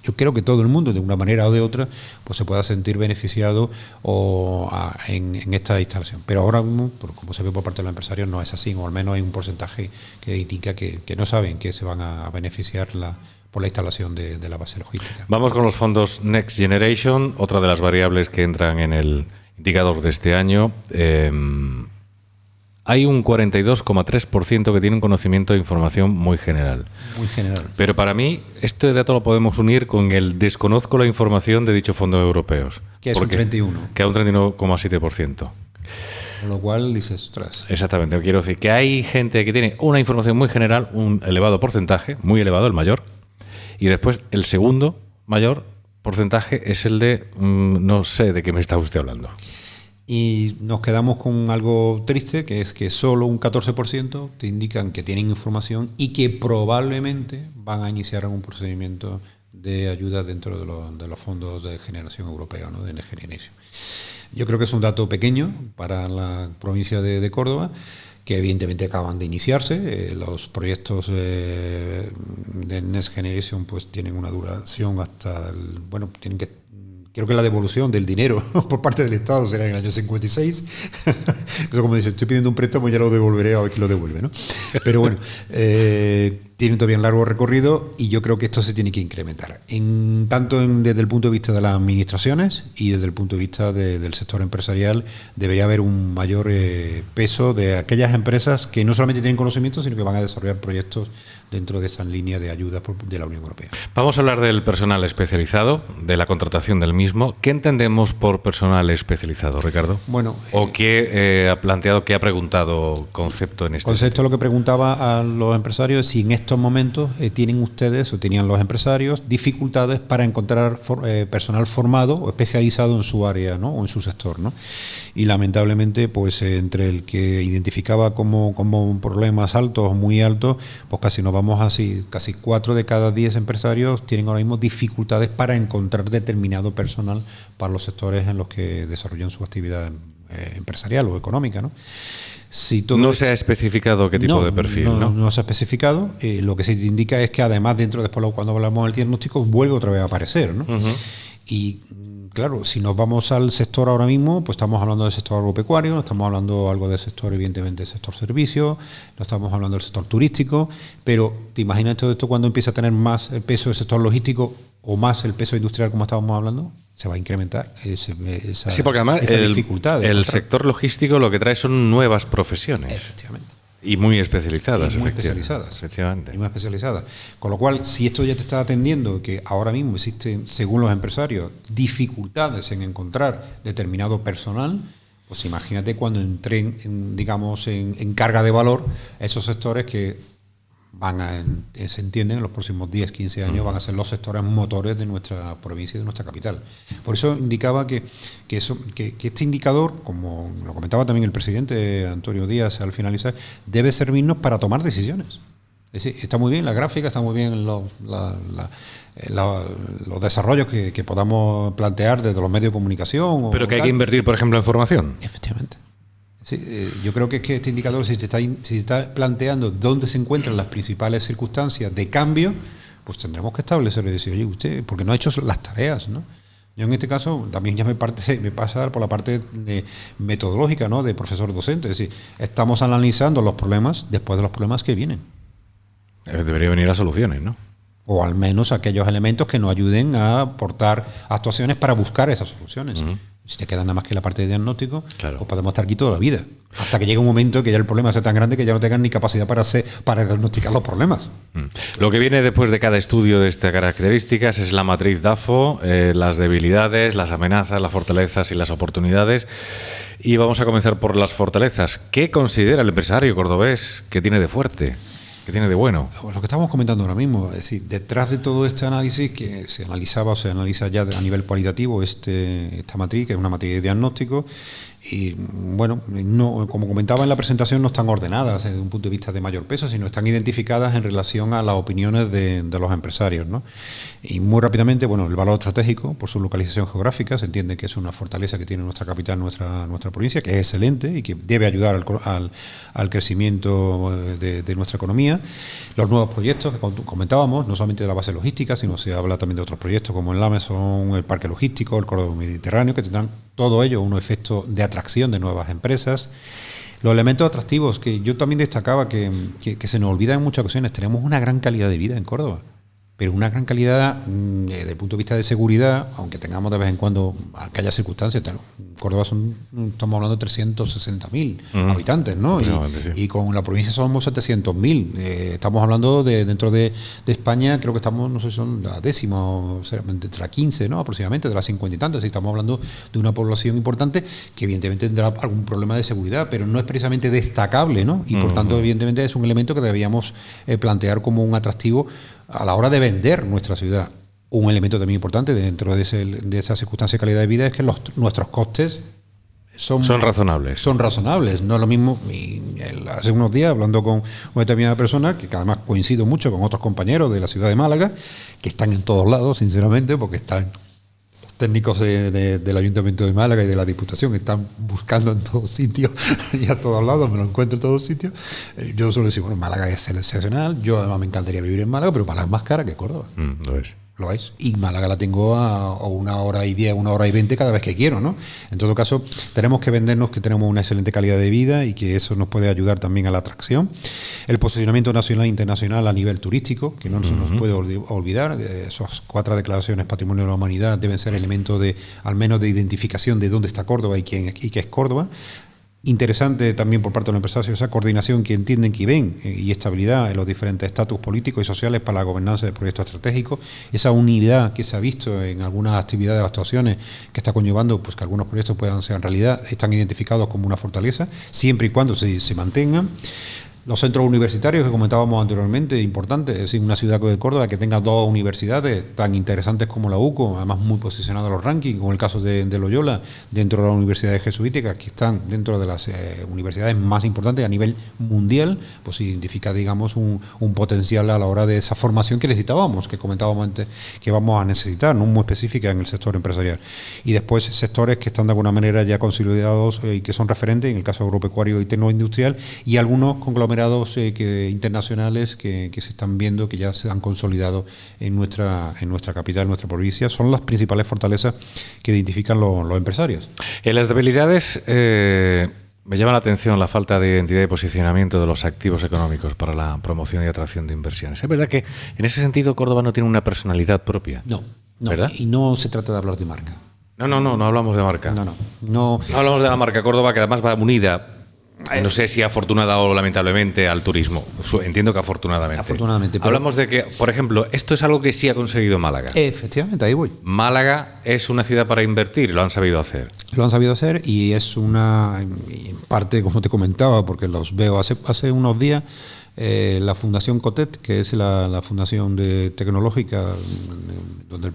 S3: yo creo que todo el mundo, de una manera o de otra, se pueda sentir beneficiado en esta instalación. Pero ahora mismo, como se ve por parte de los empresarios, no es así, o al menos hay un porcentaje que indica que no saben que se van a beneficiar por la instalación de la base logística.
S2: Vamos con los fondos Next Generation, otra de las variables que entran en el indicador de este año. Hay un 42,3% que tiene un conocimiento de información muy general.
S3: Muy general.
S2: Pero para mí, este dato lo podemos unir con el desconozco la información de dichos fondos europeos.
S3: Que es un 31.
S2: Que es un 31,7%.
S3: Con lo cual dices, ostras.
S2: Exactamente, quiero decir que hay gente que tiene una información muy general, un elevado porcentaje, muy elevado, el mayor, Y después el segundo mayor porcentaje es el de, no sé de qué me está usted hablando.
S3: Y nos quedamos con algo triste, que es que solo un 14% te indican que tienen información y que probablemente van a iniciar algún procedimiento de ayuda dentro de los fondos de generación europea, ¿no? De Next Generation. Yo creo que es un dato pequeño para la provincia de Córdoba, que evidentemente acaban de iniciarse. Los proyectos de Next Generation pues tienen una duración hasta tienen que, creo que la devolución del dinero por parte del Estado será en el año 56. Eso, como dice, estoy pidiendo un préstamo, ya lo devolveré a ver quién lo devuelve, ¿no? Pero bueno, tienen todavía un largo recorrido y yo creo que esto se tiene que incrementar. Desde el punto de vista de las administraciones y desde el punto de vista del sector empresarial, debería haber un mayor peso de aquellas empresas que no solamente tienen conocimiento, sino que van a desarrollar proyectos dentro de esa línea de ayuda de la Unión Europea.
S2: Vamos a hablar del personal especializado, de la contratación del mismo. ¿Qué entendemos por personal especializado, Ricardo?
S3: Bueno,
S2: ¿O qué ha planteado, qué ha preguntado concepto en este
S3: concepto? Lo que preguntaba a los empresarios es si en estos momentos tienen ustedes o tenían los empresarios dificultades para encontrar personal formado o especializado en su área, ¿no? O en su sector, ¿no? Y lamentablemente, pues entre el que identificaba como problemas altos o muy altos, pues casi nos vamos así, casi 4 de cada 10 empresarios tienen ahora mismo dificultades para encontrar determinado personal para los sectores en los que desarrollan su actividad empresarial o económica, ¿no? Si todo
S2: no se ha especificado qué tipo de perfil, ¿no?
S3: No se ha especificado. Lo que se indica es que además después cuando hablamos del diagnóstico, vuelve otra vez a aparecer, ¿no? Uh-huh. Y claro, si nos vamos al sector ahora mismo, pues estamos hablando del sector agropecuario, no estamos hablando algo del sector, evidentemente, del sector servicios, no estamos hablando del sector turístico, pero ¿te imaginas todo esto cuando empieza a tener más el peso del sector logístico o más el peso industrial, como estábamos hablando? Se va a incrementar esa
S2: porque además
S3: dificultad.
S2: El sector logístico lo que trae son nuevas profesiones.
S3: Efectivamente.
S2: Y muy especializadas.
S3: Y muy especializadas.
S2: Efectivamente.
S3: Y muy especializadas. Con lo cual, si esto ya te está atendiendo, que ahora mismo existen, según los empresarios, dificultades en encontrar determinado personal, pues imagínate cuando entren, en carga de valor esos sectores que se entienden en los próximos 10, 15 años van a ser los sectores motores de nuestra provincia y de nuestra capital. Por eso indicaba que este indicador, como lo comentaba también el presidente Antonio Díaz al finalizar, debe servirnos para tomar decisiones. Es decir, está muy bien la gráfica, está muy bien los desarrollos que podamos plantear desde los medios de comunicación.
S2: Pero que hay que invertir, por ejemplo, en formación.
S3: Efectivamente. Sí, yo creo que este indicador, si se está planteando dónde se encuentran las principales circunstancias de cambio, pues tendremos que establecer y decir, oye, usted, porque no ha hecho las tareas, ¿no? Yo en este caso también ya me pasa por la parte metodológica, ¿no? De profesor docente, es decir, estamos analizando los problemas después de los problemas que vienen.
S2: Debería venir a soluciones, ¿no?
S3: O al menos aquellos elementos que nos ayuden a aportar actuaciones para buscar esas soluciones. Uh-huh. Si te queda nada más que la parte de diagnóstico, claro, pues podemos estar aquí toda la vida. Hasta que llegue un momento que ya el problema sea tan grande que ya no tengan ni capacidad para diagnosticar los problemas.
S2: Lo que viene después de cada estudio de estas características es la matriz DAFO, las debilidades, las amenazas, las fortalezas y las oportunidades. Y vamos a comenzar por las fortalezas. ¿Qué considera el empresario cordobés que tiene de fuerte? ¿Qué tiene de bueno?
S3: Lo que estamos comentando ahora mismo, es decir, detrás de todo este análisis que se analiza ya a nivel cualitativo esta matriz, que es una matriz de diagnóstico, y bueno, no, como comentaba en la presentación, no están ordenadas desde un punto de vista de mayor peso, sino están identificadas en relación a las opiniones de los empresarios, ¿no? Y muy rápidamente, bueno, el valor estratégico por su localización geográfica, se entiende que es una fortaleza que tiene nuestra capital, nuestra provincia, que es excelente y que debe ayudar al crecimiento de nuestra economía. Los nuevos proyectos que comentábamos, no solamente de la base logística, sino se habla también de otros proyectos como el Amazon, el Parque Logístico, el Corredor Mediterráneo, que tendrán todo ello un efecto de atracción de nuevas empresas. Los elementos atractivos que yo también destacaba que se nos olvida en muchas ocasiones, tenemos una gran calidad de vida en Córdoba, pero una gran calidad desde el punto de vista de seguridad, aunque tengamos de vez en cuando aquellas circunstancias. Córdoba estamos hablando de 360.000 habitantes, ¿no? Y con la provincia somos 700.000. Estamos hablando dentro de España, creo que estamos, no sé, son la décima, o sea, de la 15, ¿no? Aproximadamente, de las 50 y tantos. Estamos hablando de una población importante que evidentemente tendrá algún problema de seguridad, pero no es precisamente destacable, ¿no? Y por tanto, evidentemente, es un elemento que deberíamos plantear como un atractivo a la hora de vender nuestra ciudad. Un elemento también importante dentro de esa circunstancia de calidad de vida es que nuestros costes son
S2: razonables.
S3: Son razonables. No es lo mismo. Hace unos días, hablando con una determinada persona, que además coincido mucho con otros compañeros de la ciudad de Málaga, que están en todos lados, sinceramente, porque están técnicos del Ayuntamiento de Málaga y de la Diputación, que están buscando en todos sitios y a todos lados, me lo encuentro en todos sitios. Yo suelo decir, bueno, Málaga es excepcional, yo además me encantaría vivir en Málaga, pero Málaga es más cara que Córdoba.
S2: Lo es.
S3: Lo es. Y Málaga la tengo a 1 hora y 10, 1 hora y 20 cada vez que quiero, ¿no? En todo caso, tenemos que vendernos que tenemos una excelente calidad de vida y que eso nos puede ayudar también a la atracción. El posicionamiento nacional e internacional a nivel turístico, que no se nos puede olvidar. Esas 4 declaraciones Patrimonio de la Humanidad deben ser elementos al menos de identificación de dónde está Córdoba y qué es Córdoba. Interesante también por parte de los empresarios esa coordinación que entienden que ven y estabilidad en los diferentes estatus políticos y sociales para la gobernanza de proyectos estratégicos, esa unidad que se ha visto en algunas actividades o actuaciones que está conllevando pues que algunos proyectos puedan ser en realidad, están identificados como una fortaleza, siempre y cuando se mantengan. Los centros universitarios que comentábamos anteriormente, importante, es decir, una ciudad de Córdoba que tenga 2 universidades tan interesantes como la UCO, además muy posicionadas en los rankings, como el caso de Loyola, dentro de las universidades jesuíticas, que están dentro de las universidades más importantes a nivel mundial, pues identifica, digamos, un potencial a la hora de esa formación que necesitábamos, que comentábamos antes, que vamos a necesitar, no muy específica en el sector empresarial. Y después sectores que están de alguna manera ya consolidados y que son referentes, en el caso agropecuario y tecnoindustrial, y algunos conglomerados internacionales que se están viendo, que ya se han consolidado en nuestra capital, en nuestra provincia, son las principales fortalezas que identifican los empresarios.
S2: En las debilidades me llama la atención la falta de identidad y posicionamiento de los activos económicos para la promoción y atracción de inversiones. Es verdad que en ese sentido Córdoba no tiene una personalidad propia.
S3: No,
S2: ¿verdad?
S3: Y no se trata de hablar de marca.
S2: No hablamos de marca.
S3: No
S2: hablamos de la marca Córdoba, que además va unida, no sé si afortunada o lamentablemente, al turismo. Entiendo que afortunadamente.
S3: Afortunadamente.
S2: Hablamos de que, por ejemplo, esto es algo que sí ha conseguido Málaga.
S3: Efectivamente, ahí voy.
S2: Málaga es una ciudad para invertir, lo han sabido hacer.
S3: Lo han sabido hacer y es una, en parte, como te comentaba, porque los veo hace unos días, la Fundación COTET, que es la fundación tecnológica, donde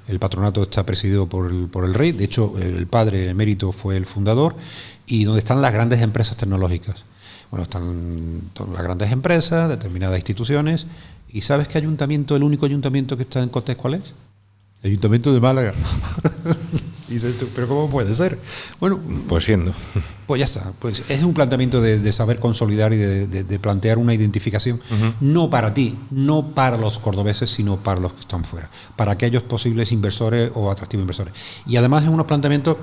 S3: el patronato está presidido por el rey. De hecho, el padre emérito fue el fundador, y donde están las grandes empresas tecnológicas. Bueno, están todas las grandes empresas, determinadas instituciones. ¿Y sabes qué ayuntamiento, el único ayuntamiento que está en COTET, cuál es? El Ayuntamiento de Málaga. Y dices tú, ¿pero cómo puede ser? Bueno,
S2: pues siendo.
S3: Pues ya está. Pues es un planteamiento de saber consolidar y de plantear una identificación, no para ti, no para los cordobeses, sino para los que están fuera, para aquellos posibles inversores o atractivos inversores. Y además es unos planteamientos,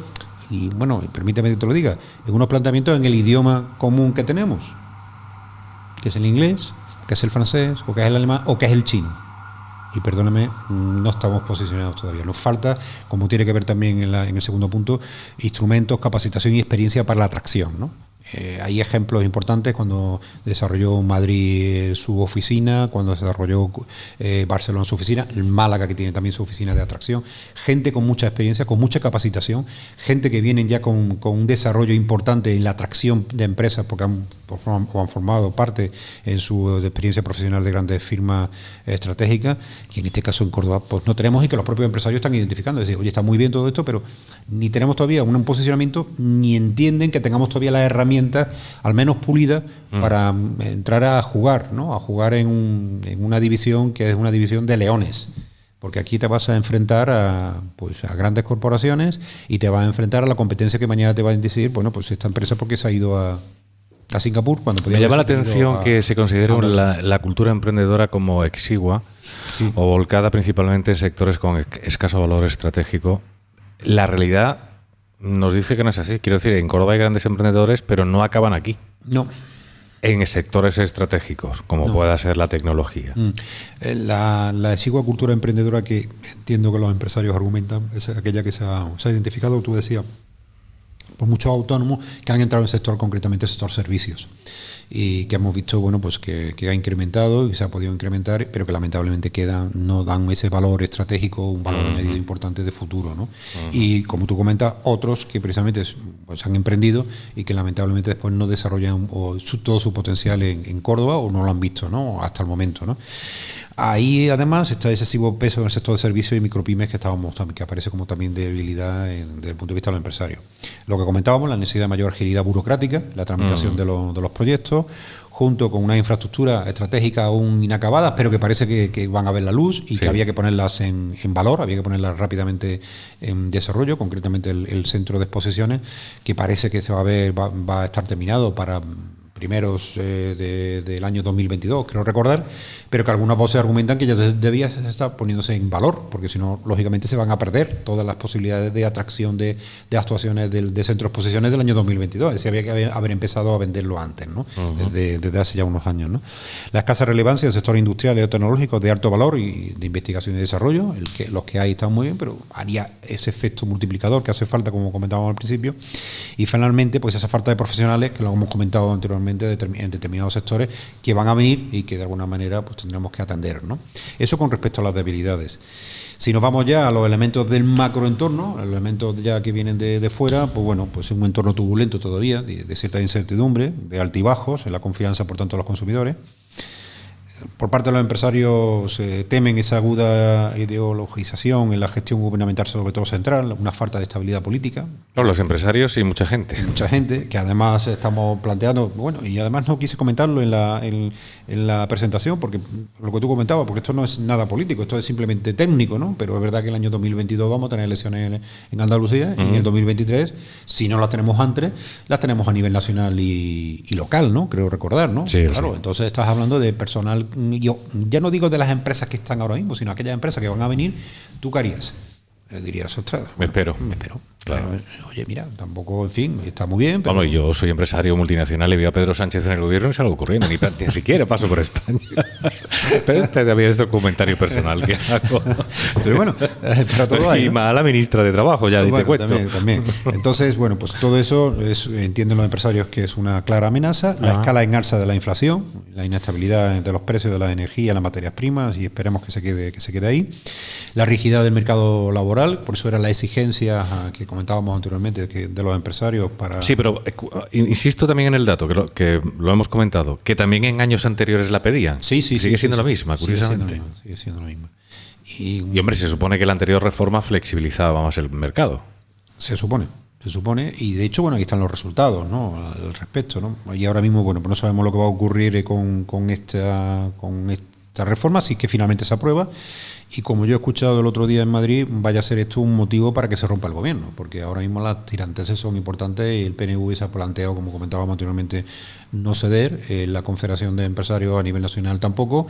S3: y bueno, permíteme que te lo diga, es unos planteamientos en el idioma común que tenemos, que es el inglés, que es el francés, o que es el alemán, o que es el chino. Y perdóname, no estamos posicionados todavía. Nos falta, como tiene que ver también en el segundo punto, instrumentos, capacitación y experiencia para la atracción, ¿no? Hay ejemplos importantes cuando desarrolló Madrid su oficina, cuando desarrolló Barcelona su oficina, Málaga, que tiene también su oficina de atracción, gente con mucha experiencia, con mucha capacitación, gente que vienen ya con un desarrollo importante en la atracción de empresas porque han formado parte en su experiencia profesional de grandes firmas estratégicas, que en este caso en Córdoba pues no tenemos, y que los propios empresarios están identificando. Es decir, oye, está muy bien todo esto, pero ni tenemos todavía un posicionamiento, ni entienden que tengamos todavía las herramientas al menos pulidas para entrar a jugar, ¿no? A jugar en una división que es una división de leones. Porque aquí te vas a enfrentar a grandes corporaciones y te vas a enfrentar a la competencia que mañana te va a decir, bueno, pues esta empresa porque se ha ido a Singapur cuando podía.
S2: Me llama la atención que se considere la cultura emprendedora como exigua, sí, o volcada principalmente en sectores con escaso valor estratégico. La realidad nos dice que no es así. Quiero decir, en Córdoba hay grandes emprendedores, pero no acaban aquí.
S3: No.
S2: En sectores estratégicos, como pueda ser la tecnología.
S3: La exigua cultura emprendedora que entiendo que los empresarios argumentan es aquella que se ha identificado, tú decías, por muchos autónomos que han entrado en el sector, concretamente el sector servicios, y que hemos visto, bueno, pues que ha incrementado y se ha podido incrementar, pero que lamentablemente no dan ese valor estratégico, un valor añadido importante de futuro, ¿no? Y como tú comentas, otros que precisamente pues han emprendido y que lamentablemente después no desarrollan todo su potencial en Córdoba, o no lo han visto, ¿no? Hasta el momento, ¿no? Ahí además está excesivo peso en el sector de servicios y micropymes, que aparece como también debilidad desde el punto de vista de los empresarios. Lo que comentábamos, la necesidad de mayor agilidad burocrática, la tramitación de los proyectos, junto con una infraestructura estratégica aún inacabadas, pero que parece que van a ver la luz y que había que ponerlas en valor, había que ponerlas rápidamente en desarrollo, concretamente el centro de exposiciones, que parece que va a estar terminado para primeros del año 2022, creo recordar, pero que algunas voces argumentan que ya debía estar poniéndose en valor, porque si no, lógicamente se van a perder todas las posibilidades de atracción de actuaciones de centros de exposiciones del año 2022. Es decir, había que haber empezado a venderlo antes, ¿no? Desde hace ya unos años, ¿no? La escasa relevancia del sector industrial y tecnológico de alto valor y de investigación y desarrollo, los que hay están muy bien, pero haría ese efecto multiplicador que hace falta, como comentábamos al principio. Y finalmente, pues esa falta de profesionales, que lo hemos comentado anteriormente, en determinados sectores, que van a venir y que de alguna manera pues tendremos que atender, ¿no? Eso con respecto a las debilidades. Si nos vamos ya a los elementos del macroentorno, los elementos ya que vienen de fuera, pues bueno, pues es un entorno turbulento todavía, de cierta incertidumbre, de altibajos en la confianza, por tanto, de los consumidores. Por parte de los empresarios temen esa aguda ideologización en la gestión gubernamental, sobre todo central, una falta de estabilidad política.
S2: No, los empresarios y mucha gente.
S3: Mucha gente, que además estamos planteando, bueno, y además no quise comentarlo en la presentación, porque lo que tú comentabas, porque esto no es nada político, esto es simplemente técnico, ¿no? Pero es verdad que el año 2022 vamos a tener elecciones en Andalucía, y en el 2023, si no las tenemos antes, las tenemos a nivel nacional y local, ¿no? Creo recordar, ¿no?
S2: Sí,
S3: claro,
S2: sí.
S3: Entonces estás hablando de personal. Yo ya no digo de las empresas que están ahora mismo, sino aquellas empresas que van a venir. ¿Tú qué harías? Dirías, ostras,
S2: Me espero.
S3: Claro. Oye, mira, tampoco, en fin, está muy bien. Pero...
S2: Vamos, yo soy empresario multinacional y veo a Pedro Sánchez en el gobierno y salgo corriendo, ni siquiera paso por España. Pero este también es un comentario personal que hago.
S3: Pero bueno, para todo hay, ¿no?
S2: Y más a la ministra de Trabajo, ya te cuento.
S3: También. Entonces, bueno, pues todo eso entienden los empresarios que es una clara amenaza. La escala en alza de la inflación, la inestabilidad de los precios de la energía, las materias primas, y esperemos que se quede ahí. La rigidez del mercado laboral, por eso era la exigencia que comentábamos anteriormente de los empresarios para...
S2: Sí, pero insisto también en el dato, que lo hemos comentado, que también en años anteriores la pedían.
S3: Sí.
S2: Sigue siendo la misma, curiosamente.
S3: Sigue siendo la misma.
S2: Y hombre, se supone que la anterior reforma flexibilizaba más el mercado. Se supone,
S3: y de hecho, bueno, aquí están los resultados, ¿no? Al respecto, ¿no? Y ahora mismo, bueno, pues no sabemos lo que va a ocurrir con esta reforma, si es que finalmente se aprueba. Y como yo he escuchado el otro día en Madrid, vaya a ser esto un motivo para que se rompa el gobierno, porque ahora mismo las tiranteses son importantes y el PNV se ha planteado, como comentábamos anteriormente, no ceder, la Confederación de Empresarios a nivel nacional tampoco,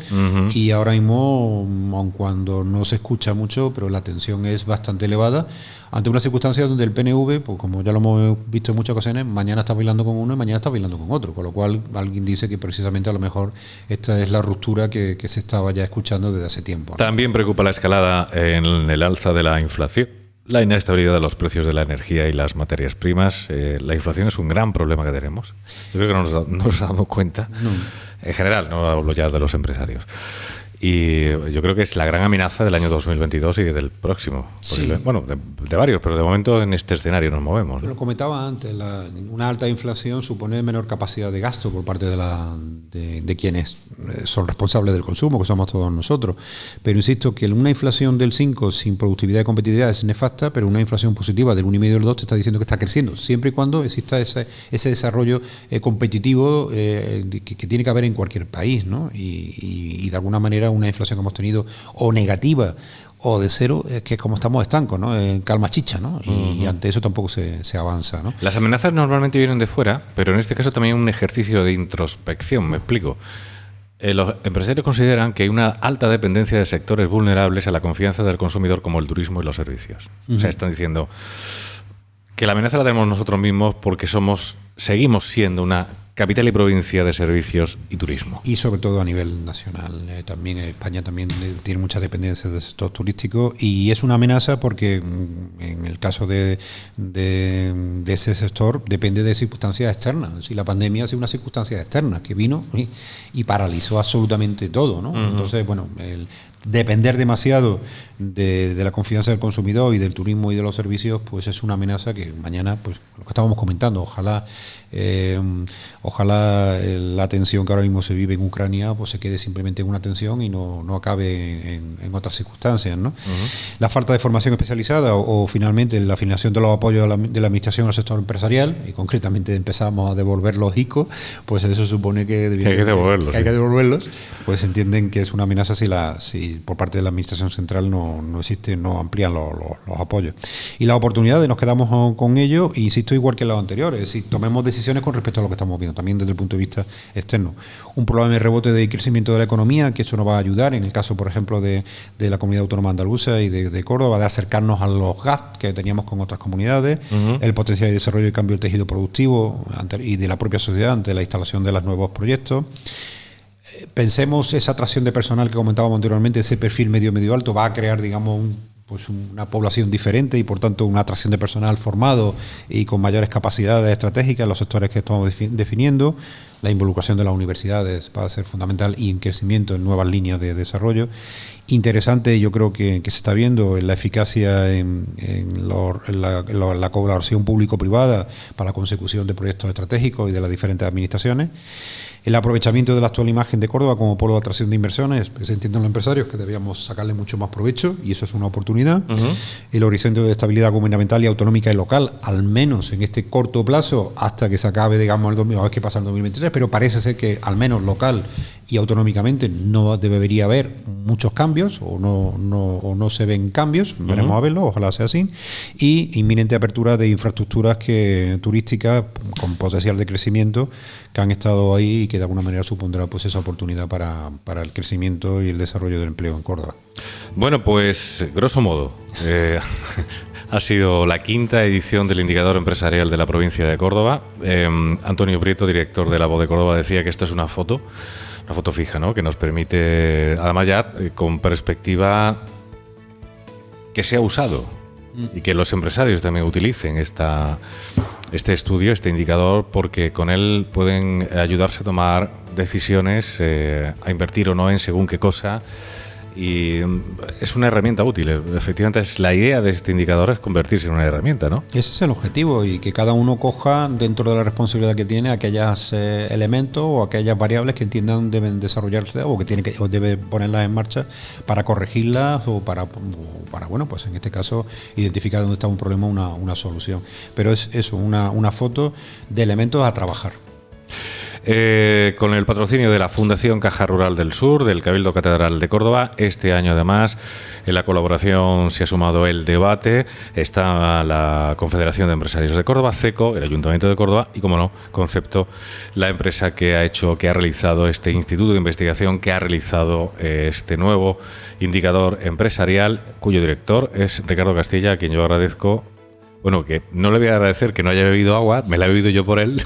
S3: y ahora mismo, aun cuando no se escucha mucho, pero la tensión es bastante elevada, ante una circunstancia donde el PNV, pues como ya lo hemos visto en muchas ocasiones, mañana está bailando con uno y mañana está bailando con otro, con lo cual alguien dice que precisamente a lo mejor esta es la ruptura que se estaba ya escuchando desde hace tiempo, ¿no?
S2: También preocupa la escalada en el alza de la inflación, la inestabilidad de los precios de la energía y las materias primas. La inflación es un gran problema que tenemos. Yo creo que no nos damos cuenta.
S3: No.
S2: En general, no hablo ya de los empresarios. Y yo creo que es la gran amenaza del año 2022 y del próximo.
S3: Sí.
S2: Bueno, de varios, pero de momento en este escenario nos movemos, ¿no?
S3: Lo comentaba antes, una alta inflación supone menor capacidad de gasto por parte de quienes son responsables del consumo, que somos todos nosotros. Pero insisto que una inflación del 5 sin productividad y competitividad es nefasta, pero una inflación positiva del 1,5 y del 2 te está diciendo que está creciendo, siempre y cuando exista ese desarrollo competitivo que tiene que haber en cualquier país, ¿no? Y de alguna manera una inflación que hemos tenido o negativa o de cero, es que como estamos estancos, ¿no? En calma chicha, ¿no? Y ante eso tampoco se avanza, ¿no?
S2: Las amenazas normalmente vienen de fuera, pero en este caso también un ejercicio de introspección, me explico. Los empresarios consideran que hay una alta dependencia de sectores vulnerables a la confianza del consumidor, como el turismo y los servicios. O sea, están diciendo que la amenaza la tenemos nosotros mismos porque seguimos siendo una capital y provincia de servicios y turismo.
S3: Y sobre todo a nivel nacional. También España también tiene muchas dependencias del sector turístico y es una amenaza porque en el caso de ese sector depende de circunstancias externas. Si la pandemia ha sido una circunstancia externa que vino y paralizó absolutamente todo, ¿no? Entonces, bueno, depender demasiado de la confianza del consumidor y del turismo y de los servicios, pues es una amenaza que mañana, pues lo que estábamos comentando, ojalá la tensión que ahora mismo se vive en Ucrania pues se quede simplemente en una tensión y no acabe en otras circunstancias, ¿no? La falta de formación especializada o finalmente la afinación de los apoyos de la administración al sector empresarial, y concretamente empezamos a devolver los ICO, pues eso supone que hay que devolverlos, pues entienden que es una amenaza si por parte de la administración central no amplían los apoyos. Y las oportunidades nos quedamos con ello, e insisto, igual que en los anteriores, es decir, tomemos decisiones con respecto a lo que estamos viendo, también desde el punto de vista externo. Un problema de rebote de crecimiento de la economía, que eso nos va a ayudar, en el caso, por ejemplo, de la Comunidad Autónoma Andaluza y de Córdoba, de acercarnos a los gaps que teníamos con otras comunidades, el potencial de desarrollo y cambio del tejido productivo y de la propia sociedad ante la instalación de los nuevos proyectos. Pensemos esa atracción de personal que comentábamos anteriormente, ese perfil medio alto va a crear, digamos, una población diferente y por tanto una atracción de personal formado y con mayores capacidades estratégicas en los sectores que estamos definiendo. La involucración de las universidades va a ser fundamental y en crecimiento en nuevas líneas de desarrollo. Interesante, yo creo que se está viendo en la eficacia en la colaboración público-privada para la consecución de proyectos estratégicos y de las diferentes administraciones. El aprovechamiento de la actual imagen de Córdoba como polo de atracción de inversiones, que se entienden los empresarios que debíamos sacarle mucho más provecho y eso es una oportunidad. El horizonte de estabilidad gubernamental y autonómica y local, al menos en este corto plazo, hasta que se acabe, digamos, el 2000, a ver qué pasa en el 2023, pero parece ser que al menos local y autonómicamente no debería haber muchos cambios o no se ven cambios, veremos a verlo, ojalá sea así, y inminente apertura de infraestructuras turísticas con potencial de crecimiento que han estado ahí y que de alguna manera supondrá pues esa oportunidad para el crecimiento y el desarrollo del empleo en Córdoba.
S2: Bueno, pues grosso modo ha sido la 5ª edición del Indicador Empresarial de la provincia de Córdoba. Antonio Prieto, director de La Voz de Córdoba, decía que esto es una foto fija, ¿no? Que nos permite, además ya con perspectiva, que sea usado y que los empresarios también utilicen este estudio, este indicador, porque con él pueden ayudarse a tomar decisiones, a invertir o no en según qué cosa. Y es una herramienta útil. Efectivamente, la idea de este indicador es convertirse en una herramienta, ¿no?
S3: Ese es el objetivo, y que cada uno coja dentro de la responsabilidad que tiene aquellos elementos o aquellas variables que entiendan deben desarrollarse o debe ponerlas en marcha para corregirlas o para bueno, pues en este caso identificar dónde está un problema, una solución. Pero es eso, una foto de elementos a trabajar.
S2: Con el patrocinio de la Fundación Caja Rural del Sur, del Cabildo Catedral de Córdoba, este año además en la colaboración se ha sumado El Debate, está la Confederación de Empresarios de Córdoba, CECO, el Ayuntamiento de Córdoba y, como no, Concepto, la empresa que ha realizado este instituto de investigación, que ha realizado este nuevo indicador empresarial, cuyo director es Ricardo Castilla, a quien yo agradezco. Bueno, que no le voy a agradecer que no haya bebido agua, me la he bebido yo por él,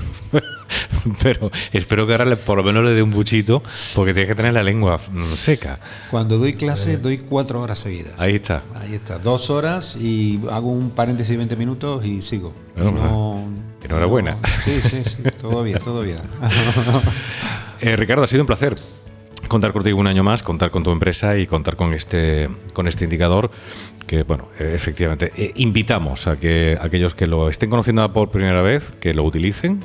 S2: pero espero que ahora por lo menos le dé un buchito, porque tiene que tener la lengua seca.
S3: Cuando doy clase, doy 4 horas seguidas.
S2: Ahí está.
S3: 2 horas y hago un paréntesis de 20 minutos y sigo.
S2: Enhorabuena.
S3: Sí, todavía.
S2: Ricardo, ha sido un placer contar contigo un año más, contar con tu empresa y contar con este indicador que, bueno, efectivamente, invitamos a que aquellos que lo estén conociendo por primera vez, que lo utilicen,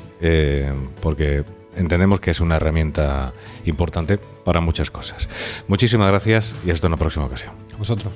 S2: porque entendemos que es una herramienta importante para muchas cosas. Muchísimas gracias y hasta una próxima ocasión.
S3: A vosotros.